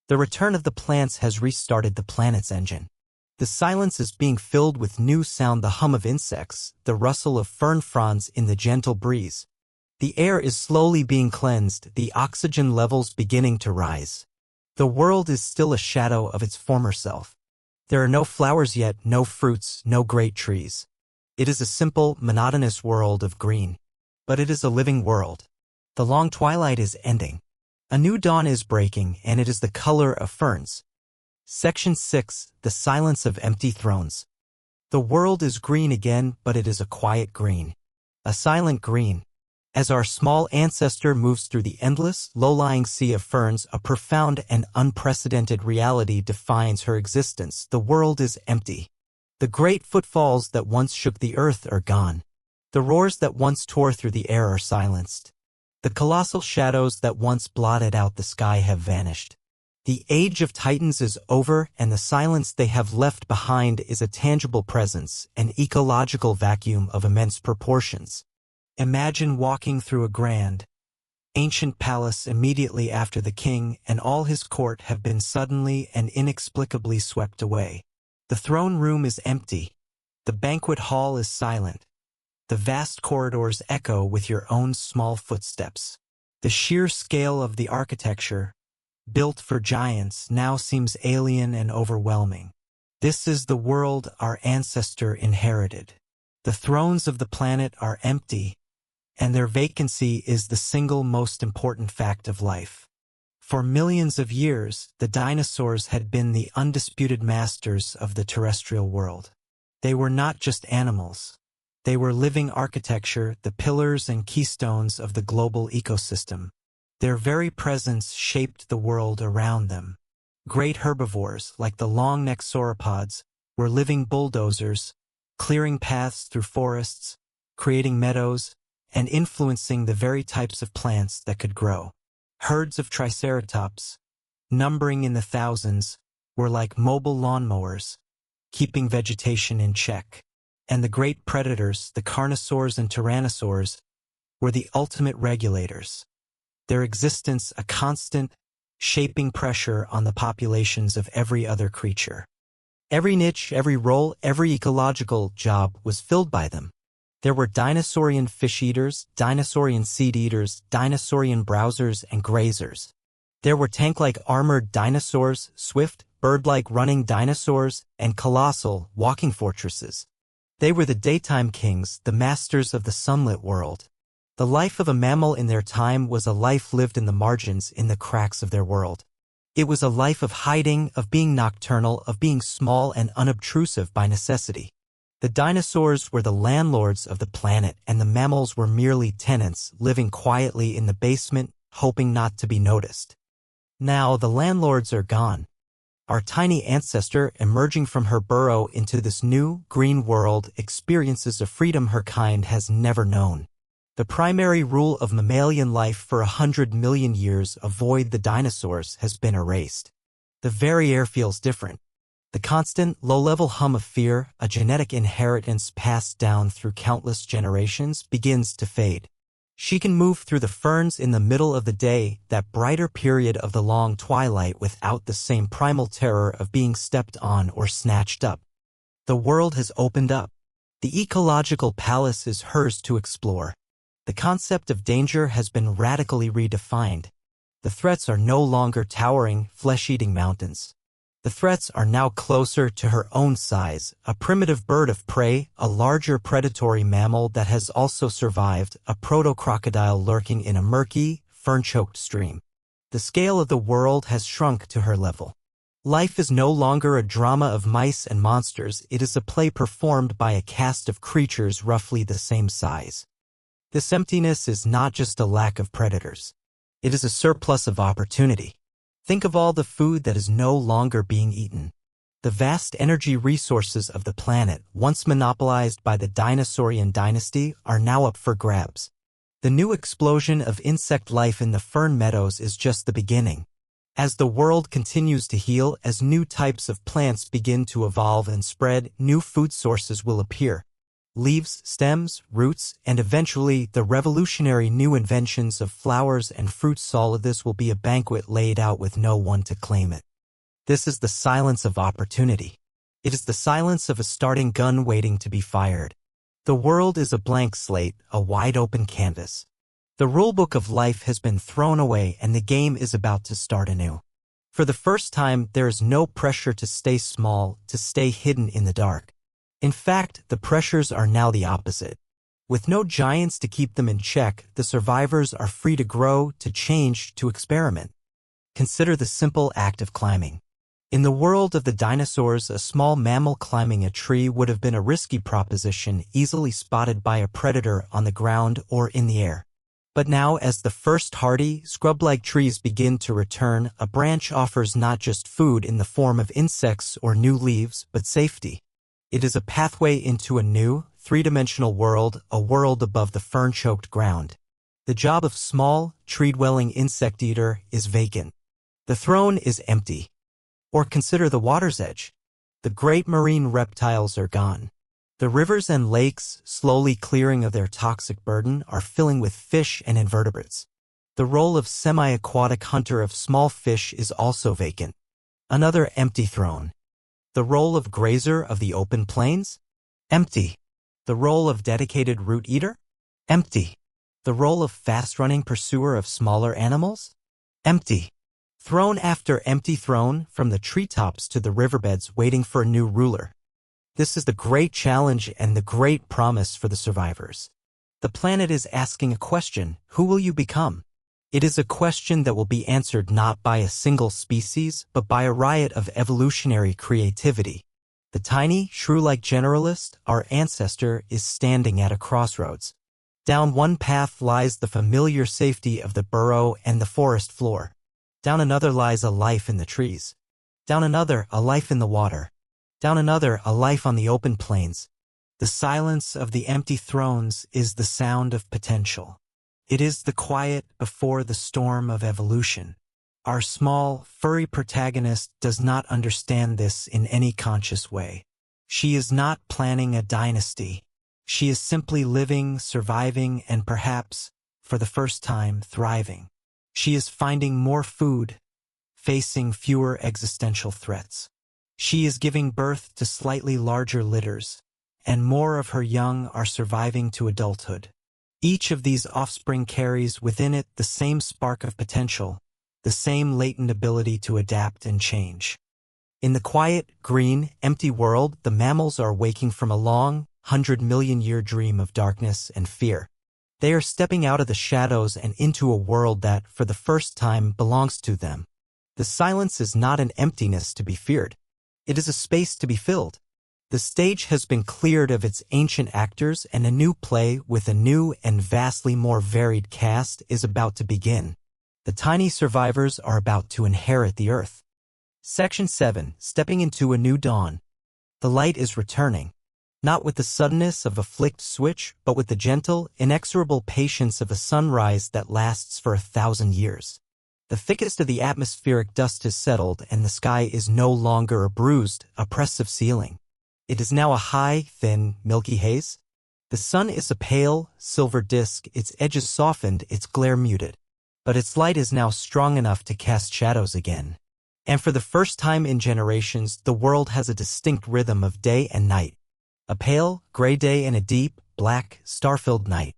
Speaker 1: The return of the plants has restarted the planet's engine. The silence is being filled with new sound, the hum of insects, the rustle of fern fronds in the gentle breeze. The air is slowly being cleansed, the oxygen levels beginning to rise. The world is still a shadow of its former self. There are no flowers yet, no fruits, no great trees. It is a simple, monotonous world of green. But it is a living world. The long twilight is ending. A new dawn is breaking, and it is the color of ferns. Section 6. The Silence of Empty Thrones. The world is green again, but it is a quiet green. A silent green. As our small ancestor moves through the endless, low-lying sea of ferns, a profound and unprecedented reality defines her existence. The world is empty. The great footfalls that once shook the earth are gone. The roars that once tore through the air are silenced. The colossal shadows that once blotted out the sky have vanished. The age of titans is over, and the silence they have left behind is a tangible presence, an ecological vacuum of immense proportions. Imagine walking through a grand, ancient palace immediately after the king and all his court have been suddenly and inexplicably swept away. The throne room is empty. The banquet hall is silent. The vast corridors echo with your own small footsteps. The sheer scale of the architecture, built for giants, now seems alien and overwhelming. This is the world our ancestor inherited. The thrones of the planet are empty, and their vacancy is the single most important fact of life. For millions of years, the dinosaurs had been the undisputed masters of the terrestrial world. They were not just animals. They were living architecture, the pillars and keystones of the global ecosystem. Their very presence shaped the world around them. Great herbivores, like the long-necked sauropods, were living bulldozers, clearing paths through forests, creating meadows, and influencing the very types of plants that could grow. Herds of triceratops, numbering in the thousands, were like mobile lawnmowers, keeping vegetation in check. And the great predators, the carnosaurs and tyrannosaurs, were the ultimate regulators. Their existence a constant, shaping pressure on the populations of every other creature. Every niche, every role, every ecological job was filled by them. There were dinosaurian fish-eaters, dinosaurian seed-eaters, dinosaurian browsers and grazers. There were tank-like armored dinosaurs, swift, bird-like running dinosaurs, and colossal, walking fortresses. They were the daytime kings, the masters of the sunlit world. The life of a mammal in their time was a life lived in the margins, in the cracks of their world. It was a life of hiding, of being nocturnal, of being small and unobtrusive by necessity. The dinosaurs were the landlords of the planet, and the mammals were merely tenants, living quietly in the basement, hoping not to be noticed. Now the landlords are gone. Our tiny ancestor, emerging from her burrow into this new, green world, experiences a freedom her kind has never known. The primary rule of mammalian life for 100 million years, avoid the dinosaurs, has been erased. The very air feels different. The constant, low-level hum of fear, a genetic inheritance passed down through countless generations, begins to fade. She can move through the ferns in the middle of the day, that brighter period of the long twilight, without the same primal terror of being stepped on or snatched up. The world has opened up. The ecological palace is hers to explore. The concept of danger has been radically redefined. The threats are no longer towering, flesh-eating mountains. The threats are now closer to her own size, a primitive bird of prey, a larger predatory mammal that has also survived, a proto-crocodile lurking in a murky, fern-choked stream. The scale of the world has shrunk to her level. Life is no longer a drama of mice and monsters, it is a play performed by a cast of creatures roughly the same size. This emptiness is not just a lack of predators. It is a surplus of opportunity. Think of all the food that is no longer being eaten. The vast energy resources of the planet, once monopolized by the dinosaurian dynasty, are now up for grabs. The new explosion of insect life in the fern meadows is just the beginning. As the world continues to heal, as new types of plants begin to evolve and spread, new food sources will appear. Leaves, stems, roots, and eventually the revolutionary new inventions of flowers and fruits. All of this will be a banquet laid out with no one to claim it. This is the silence of opportunity. It is the silence of a starting gun waiting to be fired. The world is a blank slate, a wide-open canvas. The rulebook of life has been thrown away and the game is about to start anew. For the first time, there is no pressure to stay small, to stay hidden in the dark. In fact, the pressures are now the opposite. With no giants to keep them in check, the survivors are free to grow, to change, to experiment. Consider the simple act of climbing. In the world of the dinosaurs, a small mammal climbing a tree would have been a risky proposition, easily spotted by a predator on the ground or in the air. But now, as the first hardy, scrub-like trees begin to return, a branch offers not just food in the form of insects or new leaves, but safety. It is a pathway into a new, three-dimensional world, a world above the fern-choked ground. The job of small, tree-dwelling insect eater is vacant. The throne is empty. Or consider the water's edge. The great marine reptiles are gone. The rivers and lakes, slowly clearing of their toxic burden, are filling with fish and invertebrates. The role of semi-aquatic hunter of small fish is also vacant. Another empty throne. The role of grazer of the open plains? Empty. The role of dedicated root eater? Empty. The role of fast-running pursuer of smaller animals? Empty. Throne after empty throne, from the treetops to the riverbeds, waiting for a new ruler. This is the great challenge and the great promise for the survivors. The planet is asking a question: who will you become? It is a question that will be answered not by a single species, but by a riot of evolutionary creativity. The tiny, shrew-like generalist, our ancestor, is standing at a crossroads. Down one path lies the familiar safety of the burrow and the forest floor. Down another lies a life in the trees. Down another, a life in the water. Down another, a life on the open plains. The silence of the empty thrones is the sound of potential. It is the quiet before the storm of evolution. Our small, furry protagonist does not understand this in any conscious way. She is not planning a dynasty. She is simply living, surviving, and perhaps, for the first time, thriving. She is finding more food, facing fewer existential threats. She is giving birth to slightly larger litters, and more of her young are surviving to adulthood. Each of these offspring carries within it the same spark of potential, the same latent ability to adapt and change. In the quiet, green, empty world, the mammals are waking from a long, 100-million-year dream of darkness and fear. They are stepping out of the shadows and into a world that, for the first time, belongs to them. The silence is not an emptiness to be feared. It is a space to be filled. The stage has been cleared of its ancient actors, and a new play with a new and vastly more varied cast is about to begin. The tiny survivors are about to inherit the earth. Section 7. Stepping into a new dawn. The light is returning. not with the suddenness of a flicked switch, but with the gentle, inexorable patience of a sunrise that lasts for 1,000 years. The thickest of the atmospheric dust has settled, and the sky is no longer a bruised, oppressive ceiling. It is now a high, thin, milky haze. The sun is a pale, silver disk, its edges softened, its glare muted. But its light is now strong enough to cast shadows again. And for the first time in generations, the world has a distinct rhythm of day and night. A pale, gray day and a deep, black, star-filled night.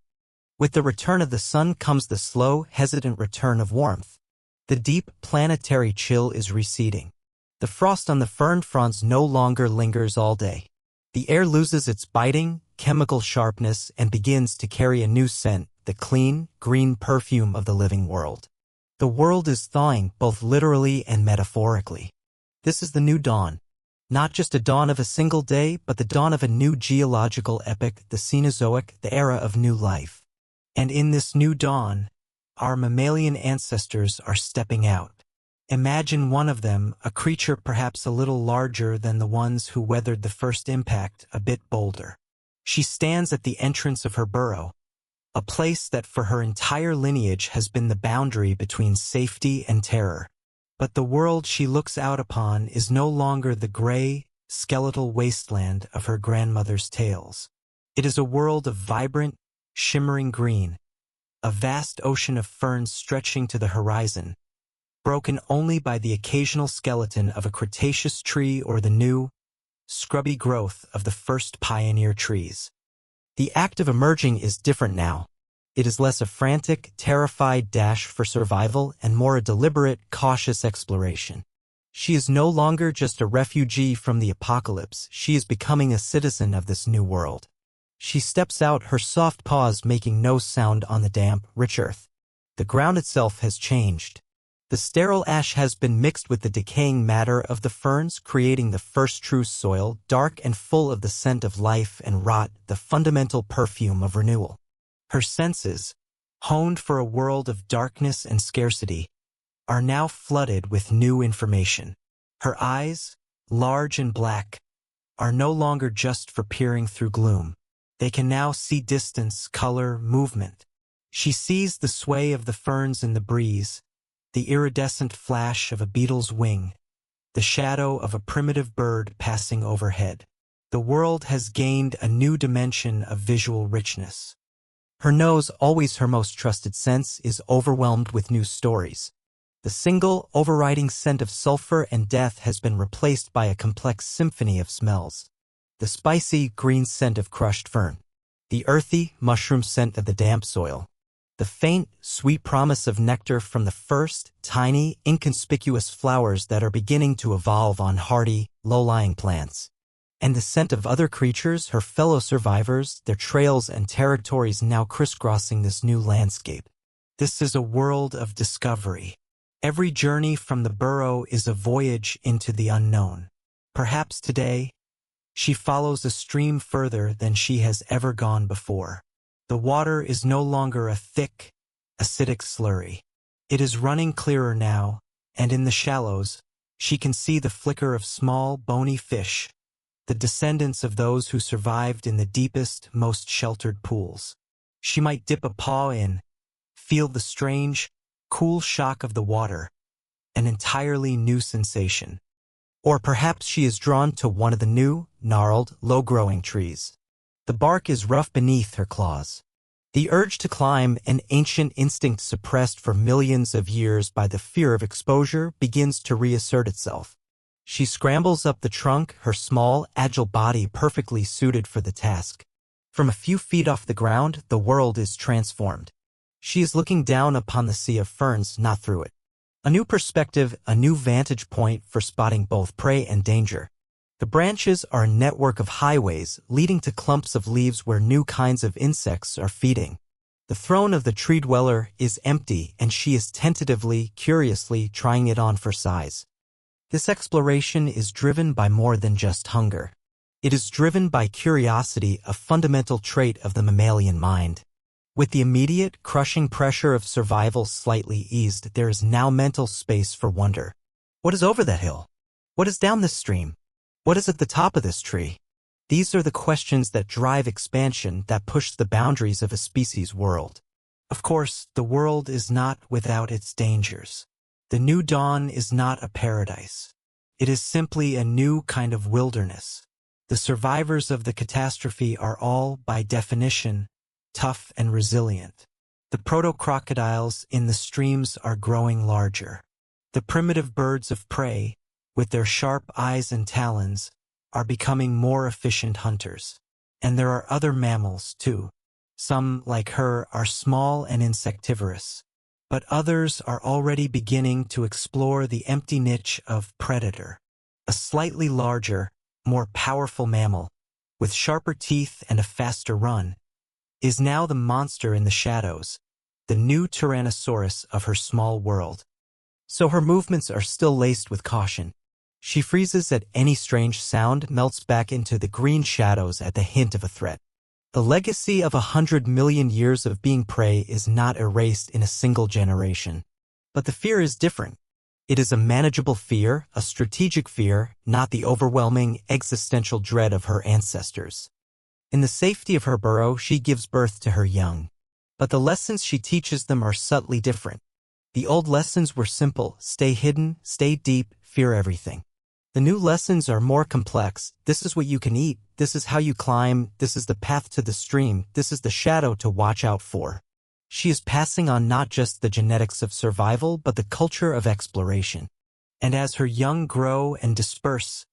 Speaker 1: With the return of the sun comes the slow, hesitant return of warmth. The deep, planetary chill is receding. The frost on the fern fronds no longer lingers all day. The air loses its biting, chemical sharpness and begins to carry a new scent, the clean, green perfume of the living world. The world is thawing, both literally and metaphorically. This is the new dawn. Not just a dawn of a single day, but the dawn of a new geological epoch, the Cenozoic, the era of new life. And in this new dawn, our mammalian ancestors are stepping out. Imagine one of them, a creature perhaps a little larger than the ones who weathered the first impact, a bit bolder. She stands at the entrance of her burrow, a place that for her entire lineage has been the boundary between safety and terror. But the world she looks out upon is no longer the gray, skeletal wasteland of her grandmother's tales. It is a world of vibrant, shimmering green, a vast ocean of ferns stretching to the horizon, broken only by the occasional skeleton of a Cretaceous tree or the new, scrubby growth of the first pioneer trees. The act of emerging is different now. It is less a frantic, terrified dash for survival and more a deliberate, cautious exploration. She is no longer just a refugee from the apocalypse, she is becoming a citizen of this new world. She steps out, her soft paws making no sound on the damp, rich earth. The ground itself has changed. The sterile ash has been mixed with the decaying matter of the ferns, creating the first true soil, dark and full of the scent of life and rot, the fundamental perfume of renewal. Her senses, honed for a world of darkness and scarcity, are now flooded with new information. Her eyes, large and black, are no longer just for peering through gloom. They can now see distance, color, movement. She sees the sway of the ferns in the breeze, the iridescent flash of a beetle's wing, the shadow of a primitive bird passing overhead. The world has gained a new dimension of visual richness. Her nose, always her most trusted sense, is overwhelmed with new stories. The single, overriding scent of sulfur and death has been replaced by a complex symphony of smells. The spicy, green scent of crushed fern. The earthy, mushroom scent of the damp soil. The faint, sweet promise of nectar from the first, tiny, inconspicuous flowers that are beginning to evolve on hardy, low-lying plants. And the scent of other creatures, her fellow survivors, their trails and territories now crisscrossing this new landscape. This is a world of discovery. Every journey from the burrow is a voyage into the unknown. Perhaps today, she follows a stream further than she has ever gone before. The water is no longer a thick, acidic slurry. It is running clearer now, and in the shallows, she can see the flicker of small, bony fish, the descendants of those who survived in the deepest, most sheltered pools. She might dip a paw in, feel the strange, cool shock of the water, an entirely new sensation. Or perhaps she is drawn to one of the new, gnarled, low-growing trees. The bark is rough beneath her claws. The urge to climb, an ancient instinct suppressed for millions of years by the fear of exposure, begins to reassert itself. She scrambles up the trunk, her small, agile body perfectly suited for the task. From a few feet off the ground, the world is transformed. She is looking down upon the sea of ferns, not through it. A new perspective, a new vantage point for spotting both prey and danger. The branches are a network of highways leading to clumps of leaves where new kinds of insects are feeding. The throne of the tree dweller is empty, and she is tentatively, curiously trying it on for size. This exploration is driven by more than just hunger. It is driven by curiosity, a fundamental trait of the mammalian mind. With the immediate, crushing pressure of survival slightly eased, there is now mental space for wonder. What is over that hill? What is down this stream? What is at the top of this tree? These are the questions that drive expansion, that push the boundaries of a species' world. Of course, the world is not without its dangers. The new dawn is not a paradise. It is simply a new kind of wilderness. The survivors of the catastrophe are all, by definition, tough and resilient. The proto-crocodiles in the streams are growing larger. The primitive birds of prey, with their sharp eyes and talons, are becoming more efficient hunters. And there are other mammals, too. Some, like her, are small and insectivorous, but others are already beginning to explore the empty niche of predator. A slightly larger, more powerful mammal, with sharper teeth and a faster run, is now the monster in the shadows, the new Tyrannosaurus of her small world. So her movements are still laced with caution. She freezes at any strange sound, melts back into the green shadows at the hint of a threat. The legacy of 100 million years of being prey is not erased in a single generation. But the fear is different. It is a manageable fear, a strategic fear, not the overwhelming, existential dread of her ancestors. In the safety of her burrow, she gives birth to her young. But the lessons she teaches them are subtly different. The old lessons were simple: stay hidden, stay deep, fear everything. The new lessons are more complex. This is what you can eat. This is how you climb. This is the path to the stream. This is the shadow to watch out for. She is passing on not just the genetics of survival, but the culture of exploration. And as her young grow and disperse,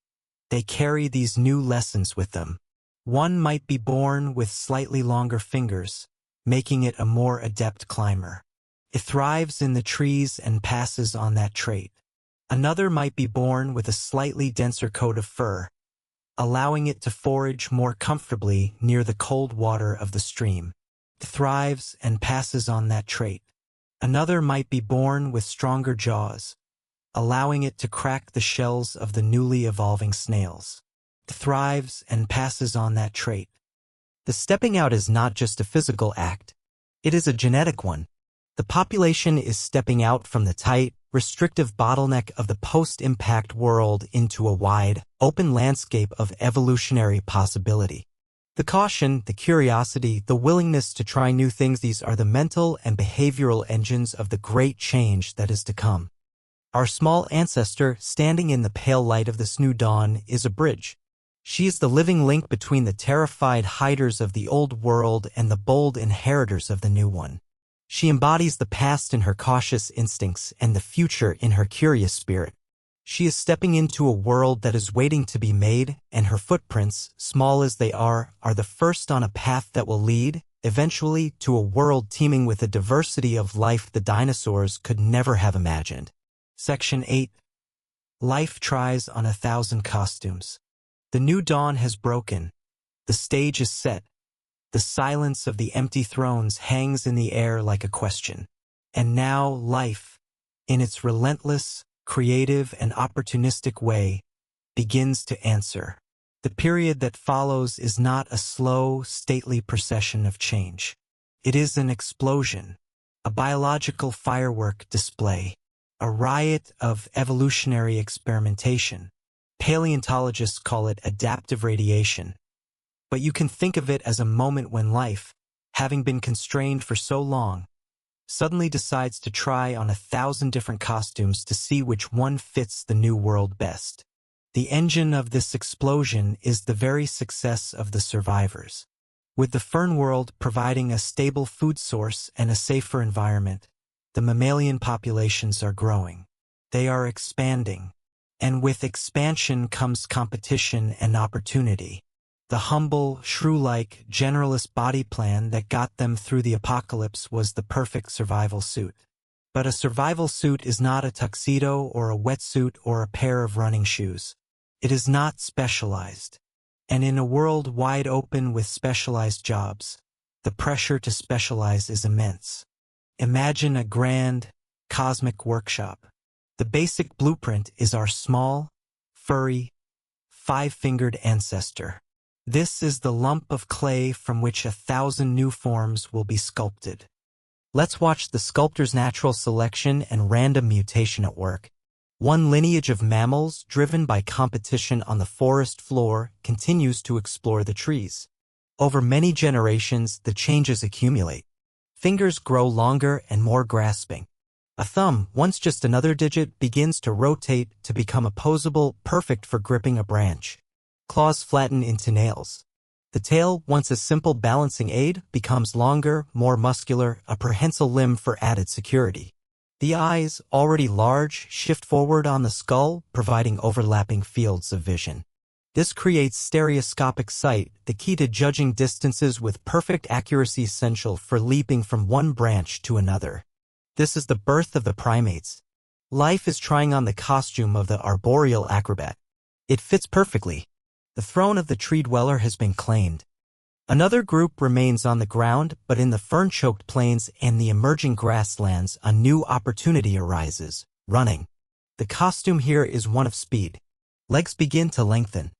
Speaker 1: they carry these new lessons with them. One might be born with slightly longer fingers, making it a more adept climber. It thrives in the trees and passes on that trait. Another might be born with a slightly denser coat of fur, allowing it to forage more comfortably near the cold water of the stream. It thrives and passes on that trait. Another might be born with stronger jaws, allowing it to crack the shells of the newly evolving snails. It thrives and passes on that trait. The stepping out is not just a physical act. It is a genetic one. The population is stepping out from the tight, restrictive bottleneck of the post-impact world into a wide, open landscape of evolutionary possibility. The caution, the curiosity, the willingness to try new things, these are the mental and behavioral engines of the great change that is to come. Our small ancestor, standing in the pale light of this new dawn, is a bridge. She is the living link between the terrified hiders of the old world and the bold inheritors of the new one. She embodies the past in her cautious instincts and the future in her curious spirit. She is stepping into a world that is waiting to be made, and her footprints, small as they are the first on a path that will lead, eventually, to a world teeming with a diversity of life the dinosaurs could never have imagined. Section 8. Life tries on 1,000 costumes. The new dawn has broken. The stage is set. The silence of the empty thrones hangs in the air like a question. And now life, in its relentless, creative, and opportunistic way, begins to answer. The period that follows is not a slow, stately procession of change. It is an explosion, a biological firework display, a riot of evolutionary experimentation. Paleontologists call it adaptive radiation. But you can think of it as a moment when life, having been constrained for so long, suddenly decides to try on 1,000 different costumes to see which one fits the new world best. The engine of this explosion is the very success of the survivors. With the fern world providing a stable food source and a safer environment, the mammalian populations are growing. They are expanding. And with expansion comes competition and opportunity. The humble, shrew-like, generalist body plan that got them through the apocalypse was the perfect survival suit. But a survival suit is not a tuxedo or a wetsuit or a pair of running shoes. It is not specialized. And in a world wide open with specialized jobs, the pressure to specialize is immense. Imagine a grand, cosmic workshop. The basic blueprint is our small, furry, five-fingered ancestor. This is the lump of clay from which 1,000 new forms will be sculpted. Let's watch the sculptor's natural selection and random mutation at work. One lineage of mammals, driven by competition on the forest floor, continues to explore the trees. Over many generations, the changes accumulate. Fingers grow longer and more grasping. A thumb, once just another digit, begins to rotate to become opposable, perfect for gripping a branch. Claws flatten into nails. The tail, once a simple balancing aid, becomes longer, more muscular, a prehensile limb for added security. The eyes, already large, shift forward on the skull, providing overlapping fields of vision. This creates stereoscopic sight, the key to judging distances with perfect accuracy essential for leaping from one branch to another. This is the birth of the primates. Life is trying on the costume of the arboreal acrobat. It fits perfectly. The throne of the tree dweller has been claimed. Another group remains on the ground, but in the fern-choked plains and the emerging grasslands, a new opportunity arises: running. The costume here is one of speed. Legs begin to lengthen.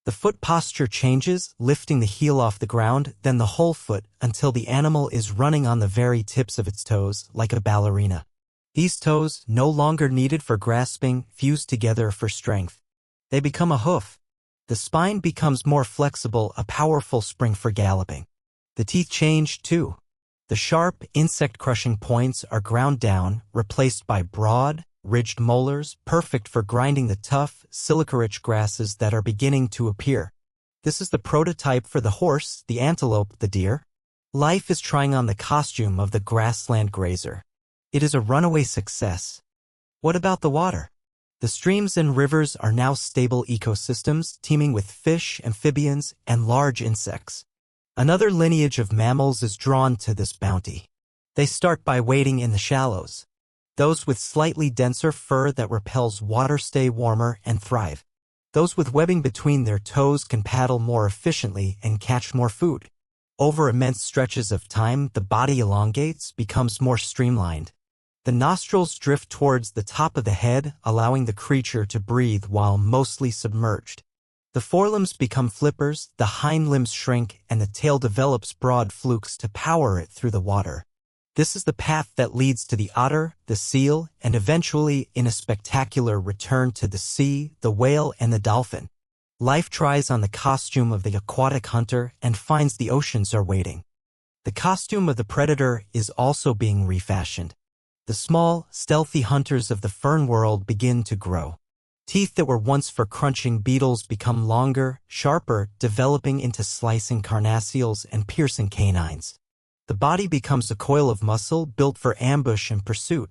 Speaker 1: The foot posture changes, lifting the heel off the ground, then the whole foot, until the animal is running on the very tips of its toes, like a ballerina. These toes, no longer needed for grasping, fuse together for strength. They become a hoof. The spine becomes more flexible, a powerful spring for galloping. The teeth change, too. The sharp, insect-crushing points are ground down, replaced by broad, ridged molars, perfect for grinding the tough, silica-rich grasses that are beginning to appear. This is the prototype for the horse, the antelope, the deer. Life is trying on the costume of the grassland grazer. It is a runaway success. What about the water? The streams and rivers are now stable ecosystems, teeming with fish, amphibians, and large insects. Another lineage of mammals is drawn to this bounty. They start by wading in the shallows. Those with slightly denser fur that repels water stay warmer and thrive. Those with webbing between their toes can paddle more efficiently and catch more food. Over immense stretches of time, the body elongates, becomes more streamlined. The nostrils drift towards the top of the head, allowing the creature to breathe while mostly submerged. The forelimbs become flippers, the hind limbs shrink, and the tail develops broad flukes to power it through the water. This is the path that leads to the otter, the seal, and eventually, in a spectacular return, to the sea, the whale, and the dolphin. Life tries on the costume of the aquatic hunter and finds the oceans are waiting. The costume of the predator is also being refashioned. The small, stealthy hunters of the fern world begin to grow. Teeth that were once for crunching beetles become longer, sharper, developing into slicing carnassials and piercing canines. The body becomes a coil of muscle built for ambush and pursuit.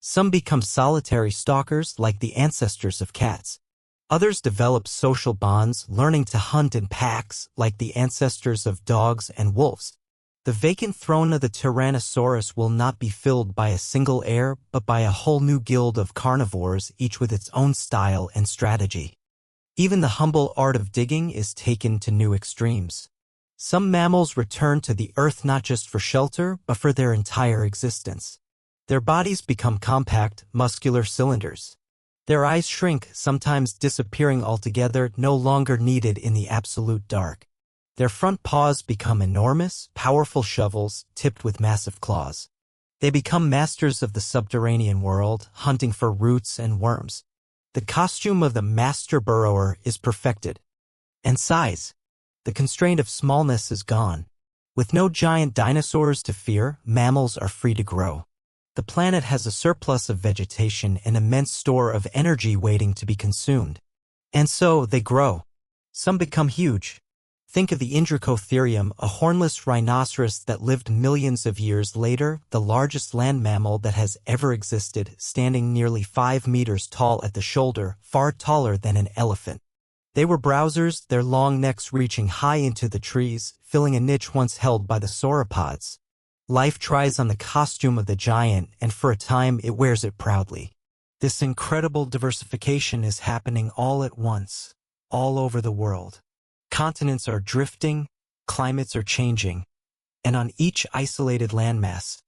Speaker 1: Some become solitary stalkers like the ancestors of cats. Others develop social bonds, learning to hunt in packs like the ancestors of dogs and wolves. The vacant throne of the Tyrannosaurus will not be filled by a single heir, but by a whole new guild of carnivores, each with its own style and strategy. Even the humble art of digging is taken to new extremes. Some mammals return to the earth not just for shelter, but for their entire existence. Their bodies become compact, muscular cylinders. Their eyes shrink, sometimes disappearing altogether, no longer needed in the absolute dark. Their front paws become enormous, powerful shovels, tipped with massive claws. They become masters of the subterranean world, hunting for roots and worms. The costume of the master burrower is perfected. And size. The constraint of smallness is gone. With no giant dinosaurs to fear, mammals are free to grow. The planet has a surplus of vegetation and immense store of energy waiting to be consumed. And so they grow. Some become huge. Think of the Indricotherium, a hornless rhinoceros that lived millions of years later, the largest land mammal that has ever existed, standing nearly 5 meters tall at the shoulder, far taller than an elephant. They were browsers, their long necks reaching high into the trees, filling a niche once held by the sauropods. Life tries on the costume of the giant, and for a time it wears it proudly. This incredible diversification is happening all at once, all over the world. Continents are drifting, climates are changing, and on each isolated landmass,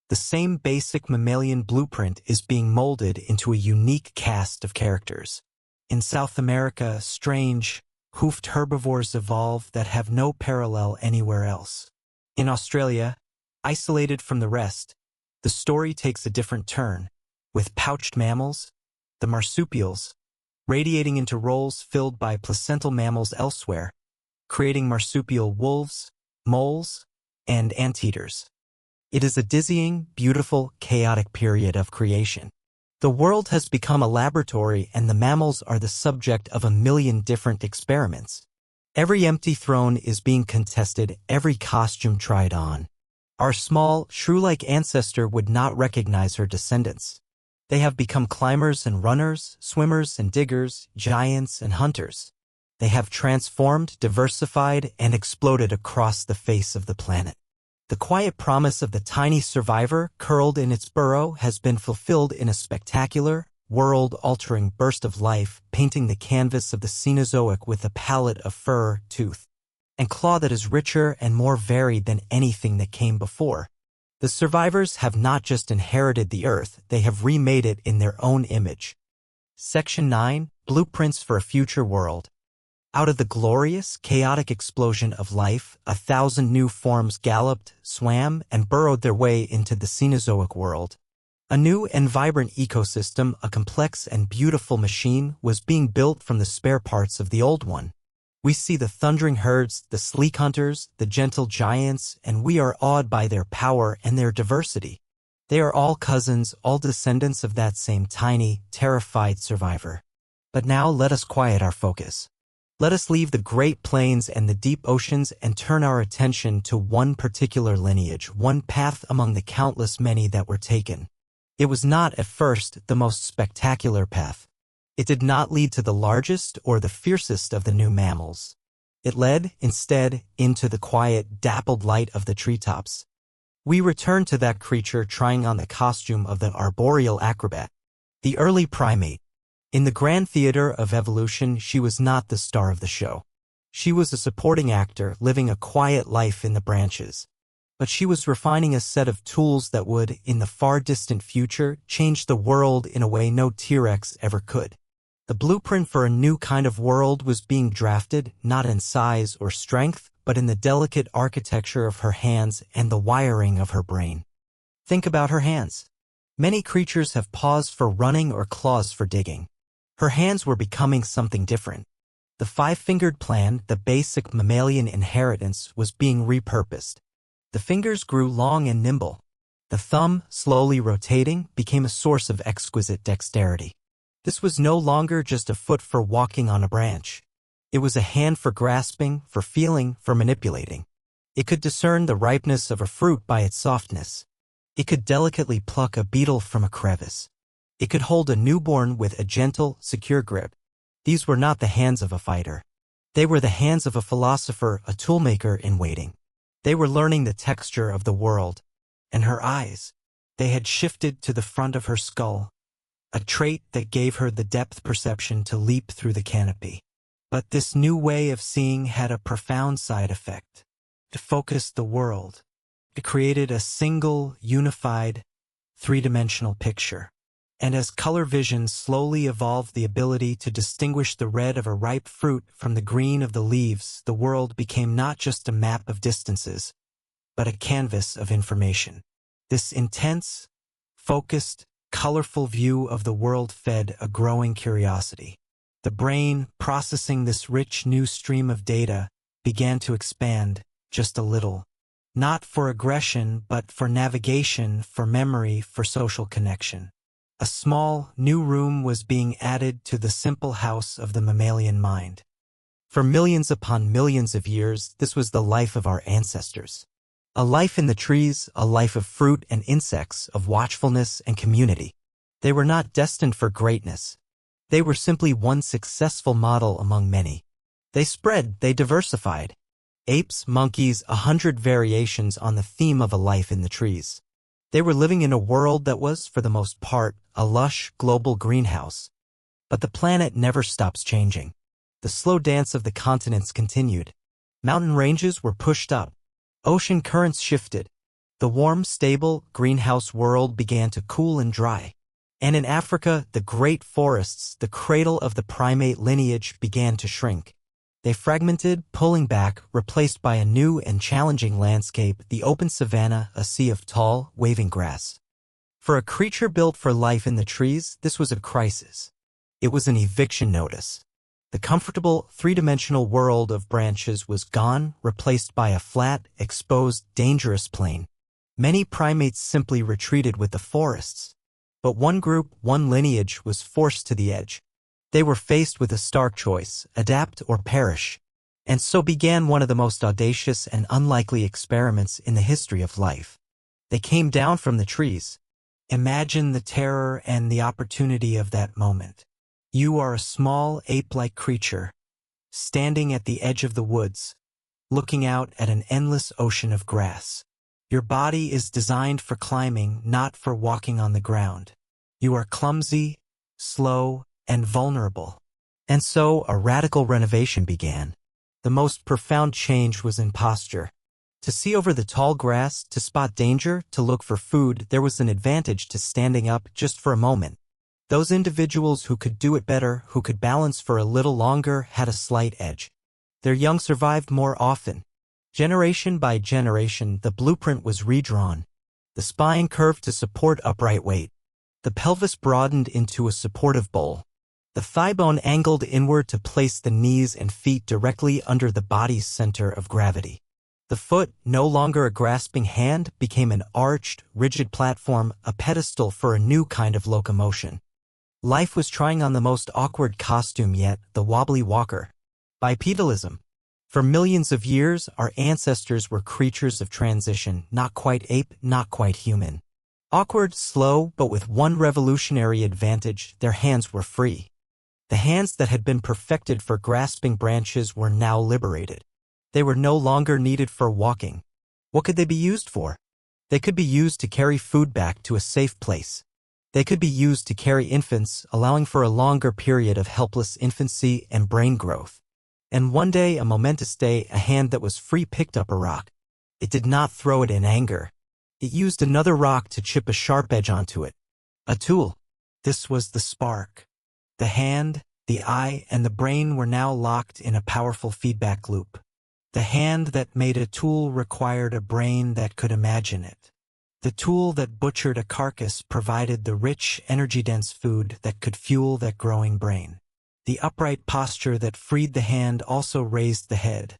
Speaker 1: the same basic mammalian blueprint is being molded into a unique cast of characters. In South America, strange, hoofed herbivores evolve that have no parallel anywhere else. In Australia, isolated from the rest, the story takes a different turn, with pouched mammals, the marsupials, radiating into roles filled by placental mammals elsewhere, creating marsupial wolves, moles, and anteaters. It is a dizzying, beautiful, chaotic period of creation. The world has become a laboratory and the mammals are the subject of a million different experiments. Every empty throne is being contested, every costume tried on. Our small, shrew-like ancestor would not recognize her descendants. They have become climbers and runners, swimmers and diggers, giants and hunters. They have transformed, diversified, and exploded across the face of the planet. The quiet promise of the tiny survivor curled in its burrow has been fulfilled in a spectacular, world-altering burst of life, painting the canvas of the Cenozoic with a palette of fur, tooth, and claw that is richer and more varied than anything that came before. The survivors have not just inherited the Earth, they have remade it in their own image. Section 9, Blueprints for a Future World. Out of the glorious, chaotic explosion of life, 1,000 new forms galloped, swam, and burrowed their way into the Cenozoic world. A new and vibrant ecosystem, a complex and beautiful machine, was being built from the spare parts of the old one. We see the thundering herds, the sleek hunters, the gentle giants, and we are awed by their power and their diversity. They are all cousins, all descendants of that same tiny, terrified survivor. But now let us quiet our focus. Let us leave the great plains and the deep oceans and turn our attention to one particular lineage, one path among the countless many that were taken. It was not, at first, the most spectacular path. It did not lead to the largest or the fiercest of the new mammals. It led, instead, into the quiet, dappled light of the treetops. We return to that creature trying on the costume of the arboreal acrobat, the early primate. In the grand theater of evolution, she was not the star of the show. She was a supporting actor, living a quiet life in the branches. But she was refining a set of tools that would, in the far distant future, change the world in a way no T-Rex ever could. The blueprint for a new kind of world was being drafted, not in size or strength, but in the delicate architecture of her hands and the wiring of her brain. Think about her hands. Many creatures have paws for running or claws for digging. Her hands were becoming something different. The five-fingered plan, the basic mammalian inheritance, was being repurposed. The fingers grew long and nimble. The thumb, slowly rotating, became a source of exquisite dexterity. This was no longer just a foot for walking on a branch. It was a hand for grasping, for feeling, for manipulating. It could discern the ripeness of a fruit by its softness. It could delicately pluck a beetle from a crevice. It could hold a newborn with a gentle, secure grip. These were not the hands of a fighter. They were the hands of a philosopher, a toolmaker in waiting. They were learning the texture of the world. And her eyes, they had shifted to the front of her skull, a trait that gave her the depth perception to leap through the canopy. But this new way of seeing had a profound side effect. It focused the world. It created a single, unified, three-dimensional picture. And as color vision slowly evolved the ability to distinguish the red of a ripe fruit from the green of the leaves, the world became not just a map of distances, but a canvas of information. This intense, focused, colorful view of the world fed a growing curiosity. The brain, processing this rich new stream of data, began to expand just a little. Not for aggression, but for navigation, for memory, for social connection. A small, new room was being added to the simple house of the mammalian mind. For millions upon millions of years, this was the life of our ancestors. A life in the trees, a life of fruit and insects, of watchfulness and community. They were not destined for greatness. They were simply one successful model among many. They spread, they diversified. Apes, monkeys, 100 variations on the theme of a life in the trees. They were living in a world that was, for the most part, a lush, global greenhouse. But the planet never stops changing. The slow dance of the continents continued. Mountain ranges were pushed up. Ocean currents shifted. The warm, stable, greenhouse world began to cool and dry. And in Africa, the great forests, the cradle of the primate lineage, began to shrink. They fragmented, pulling back, replaced by a new and challenging landscape, the open savanna, a sea of tall, waving grass. For a creature built for life in the trees, this was a crisis. It was an eviction notice. The comfortable, three-dimensional world of branches was gone, replaced by a flat, exposed, dangerous plain. Many primates simply retreated with the forests. But one group, one lineage, was forced to the edge. They were faced with a stark choice: adapt or perish. And so began one of the most audacious and unlikely experiments in the history of life. They came down from the trees. Imagine the terror and the opportunity of that moment. You are a small, ape-like creature, standing at the edge of the woods, looking out at an endless ocean of grass. Your body is designed for climbing, not for walking on the ground. You are clumsy, slow, and vulnerable. And so a radical renovation began. The most profound change was in posture. To see over the tall grass, to spot danger, to look for food, there was an advantage to standing up just for a moment. Those individuals who could do it better, who could balance for a little longer, had a slight edge. Their young survived more often. Generation by generation, the blueprint was redrawn. The spine curved to support upright weight. The pelvis broadened into a supportive bowl. The thigh bone angled inward to place the knees and feet directly under the body's center of gravity. The foot, no longer a grasping hand, became an arched, rigid platform, a pedestal for a new kind of locomotion. Life was trying on the most awkward costume yet, the wobbly walker. Bipedalism. For millions of years, our ancestors were creatures of transition, not quite ape, not quite human. Awkward, slow, but with one revolutionary advantage: their hands were free. The hands that had been perfected for grasping branches were now liberated. They were no longer needed for walking. What could they be used for? They could be used to carry food back to a safe place. They could be used to carry infants, allowing for a longer period of helpless infancy and brain growth. And one day, a momentous day, a hand that was free picked up a rock. It did not throw it in anger. It used another rock to chip a sharp edge onto it. A tool. This was the spark. The hand, the eye, and the brain were now locked in a powerful feedback loop. The hand that made a tool required a brain that could imagine it. The tool that butchered a carcass provided the rich, energy-dense food that could fuel that growing brain. The upright posture that freed the hand also raised the head,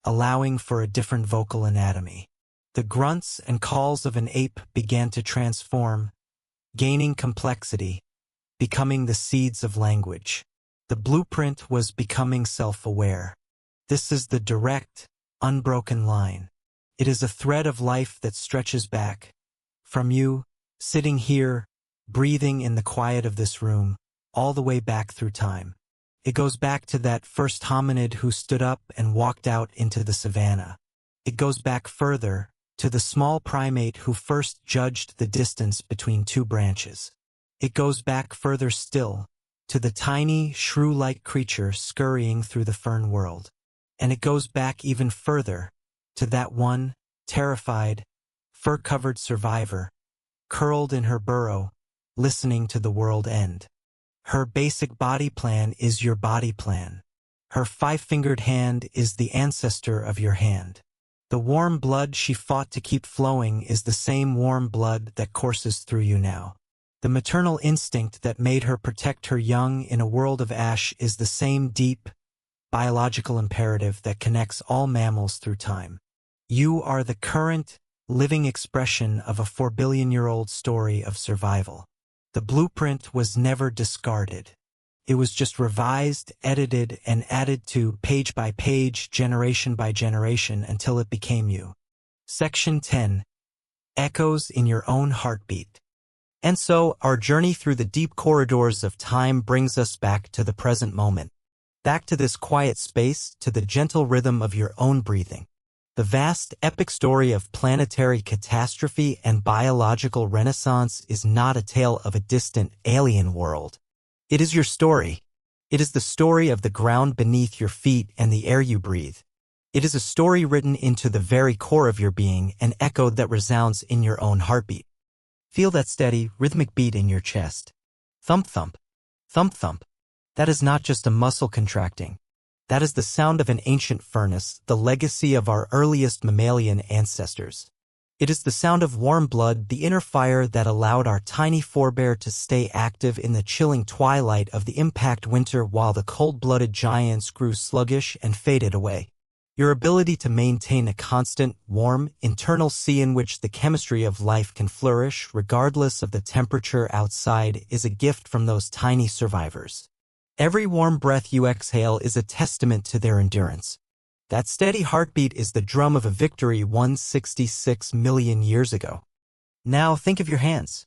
Speaker 1: allowing for a different vocal anatomy. The grunts and calls of an ape began to transform, gaining complexity, becoming the seeds of language. The blueprint was becoming self-aware. This is the direct, unbroken line. It is a thread of life that stretches back from you, sitting here, breathing in the quiet of this room, all the way back through time. It goes back to that first hominid who stood up and walked out into the savannah. It goes back further, to the small primate who first judged the distance between two branches. It goes back further still, to the tiny, shrew-like creature scurrying through the fern world. And it goes back even further, to that one, terrified, fur-covered survivor, curled in her burrow, listening to the world end. Her basic body plan is your body plan. Her five-fingered hand is the ancestor of your hand. The warm blood she fought to keep flowing is the same warm blood that courses through you now. The maternal instinct that made her protect her young in a world of ash is the same deep, biological imperative that connects all mammals through time. You are the current, living expression of a 4-billion-year-old story of survival. The blueprint was never discarded. It was just revised, edited, and added to page by page, generation by generation, until it became you. Section 10. Echoes in your own heartbeat. And so, our journey through the deep corridors of time brings us back to the present moment. Back to this quiet space, to the gentle rhythm of your own breathing. The vast, epic story of planetary catastrophe and biological renaissance is not a tale of a distant, alien world. It is your story. It is the story of the ground beneath your feet and the air you breathe. It is a story written into the very core of your being, an echo that resounds in your own heartbeat. Feel that steady, rhythmic beat in your chest. Thump thump. Thump thump. That is not just a muscle contracting. That is the sound of an ancient furnace, the legacy of our earliest mammalian ancestors. It is the sound of warm blood, the inner fire that allowed our tiny forebear to stay active in the chilling twilight of the impact winter while the cold-blooded giants grew sluggish and faded away. Your ability to maintain a constant, warm, internal sea in which the chemistry of life can flourish regardless of the temperature outside is a gift from those tiny survivors. Every warm breath you exhale is a testament to their endurance. That steady heartbeat is the drum of a victory won 66 million years ago. Now think of your hands.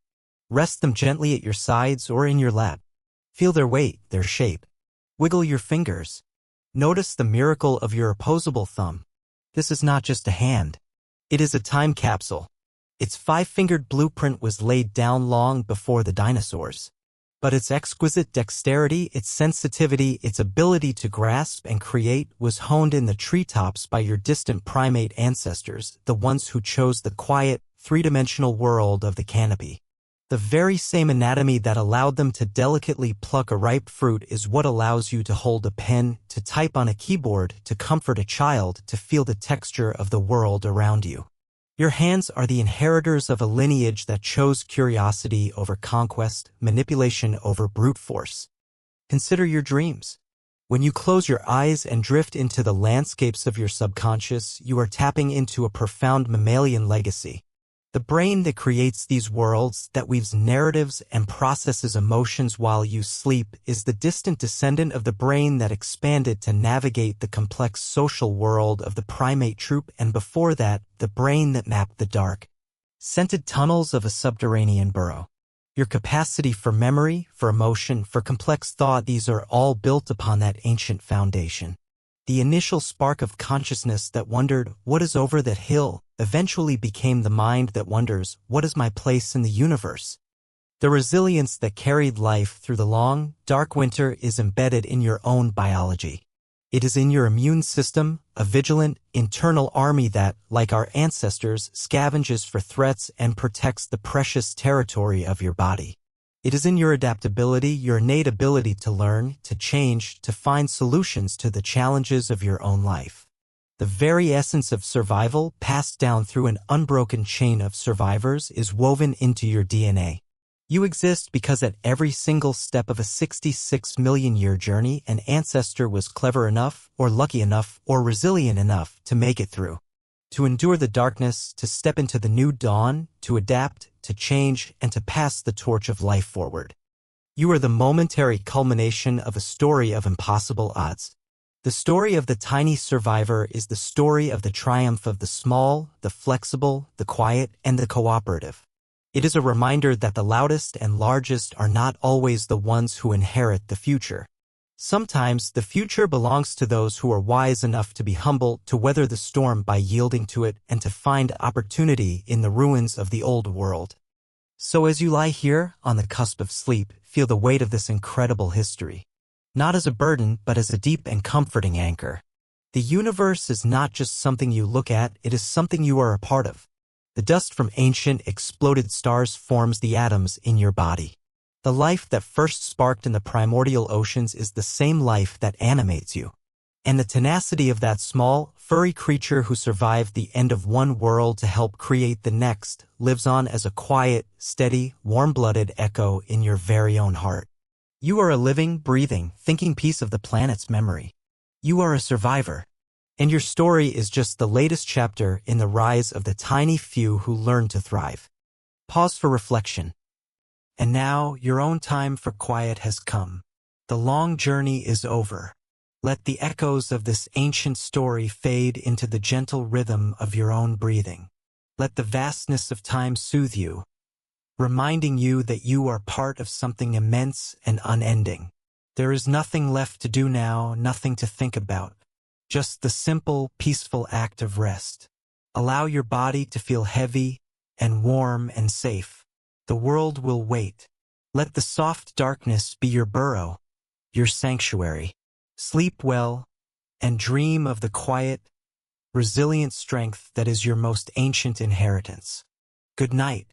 Speaker 1: Rest them gently at your sides or in your lap. Feel their weight, their shape. Wiggle your fingers. Notice the miracle of your opposable thumb. This is not just a hand. It is a time capsule. Its five-fingered blueprint was laid down long before the dinosaurs. But its exquisite dexterity, its sensitivity, its ability to grasp and create was honed in the treetops by your distant primate ancestors, the ones who chose the quiet, three-dimensional world of the canopy. The very same anatomy that allowed them to delicately pluck a ripe fruit is what allows you to hold a pen, to type on a keyboard, to comfort a child, to feel the texture of the world around you. Your hands are the inheritors of a lineage that chose curiosity over conquest, manipulation over brute force. Consider your dreams. When you close your eyes and drift into the landscapes of your subconscious, you are tapping into a profound mammalian legacy. The brain that creates these worlds, that weaves narratives and processes emotions while you sleep, is the distant descendant of the brain that expanded to navigate the complex social world of the primate troop, and before that, the brain that mapped the dark, scented tunnels of a subterranean burrow. Your capacity for memory, for emotion, for complex thought, these are all built upon that ancient foundation. The initial spark of consciousness that wondered, what is over that hill, eventually became the mind that wonders, what is my place in the universe? The resilience that carried life through the long, dark winter is embedded in your own biology. It is in your immune system, a vigilant, internal army that, like our ancestors, scavenges for threats and protects the precious territory of your body. It is in your adaptability, your innate ability to learn, to change, to find solutions to the challenges of your own life. The very essence of survival, passed down through an unbroken chain of survivors, is woven into your DNA. You exist because at every single step of a 66 million year journey, an ancestor was clever enough, or lucky enough, or resilient enough to make it through. To endure the darkness, to step into the new dawn, to adapt, to change, and to pass the torch of life forward. You are the momentary culmination of a story of impossible odds. The story of the tiny survivor is the story of the triumph of the small, the flexible, the quiet, and the cooperative. It is a reminder that the loudest and largest are not always the ones who inherit the future. Sometimes the future belongs to those who are wise enough to be humble, to weather the storm by yielding to it, and to find opportunity in the ruins of the old world. So as you lie here, on the cusp of sleep, feel the weight of this incredible history. Not as a burden, but as a deep and comforting anchor. The universe is not just something you look at, it is something you are a part of. The dust from ancient, exploded stars forms the atoms in your body. The life that first sparked in the primordial oceans is the same life that animates you. And the tenacity of that small, furry creature who survived the end of one world to help create the next lives on as a quiet, steady, warm-blooded echo in your very own heart. You are a living, breathing, thinking piece of the planet's memory. You are a survivor. And your story is just the latest chapter in the rise of the tiny few who learn to thrive. Pause for reflection. And now, your own time for quiet has come. The long journey is over. Let the echoes of this ancient story fade into the gentle rhythm of your own breathing. Let the vastness of time soothe you, reminding you that you are part of something immense and unending. There is nothing left to do now, nothing to think about. Just the simple, peaceful act of rest. Allow your body to feel heavy and warm and safe. The world will wait. Let the soft darkness be your burrow, your sanctuary. Sleep well and dream of the quiet, resilient strength that is your most ancient inheritance. Good night.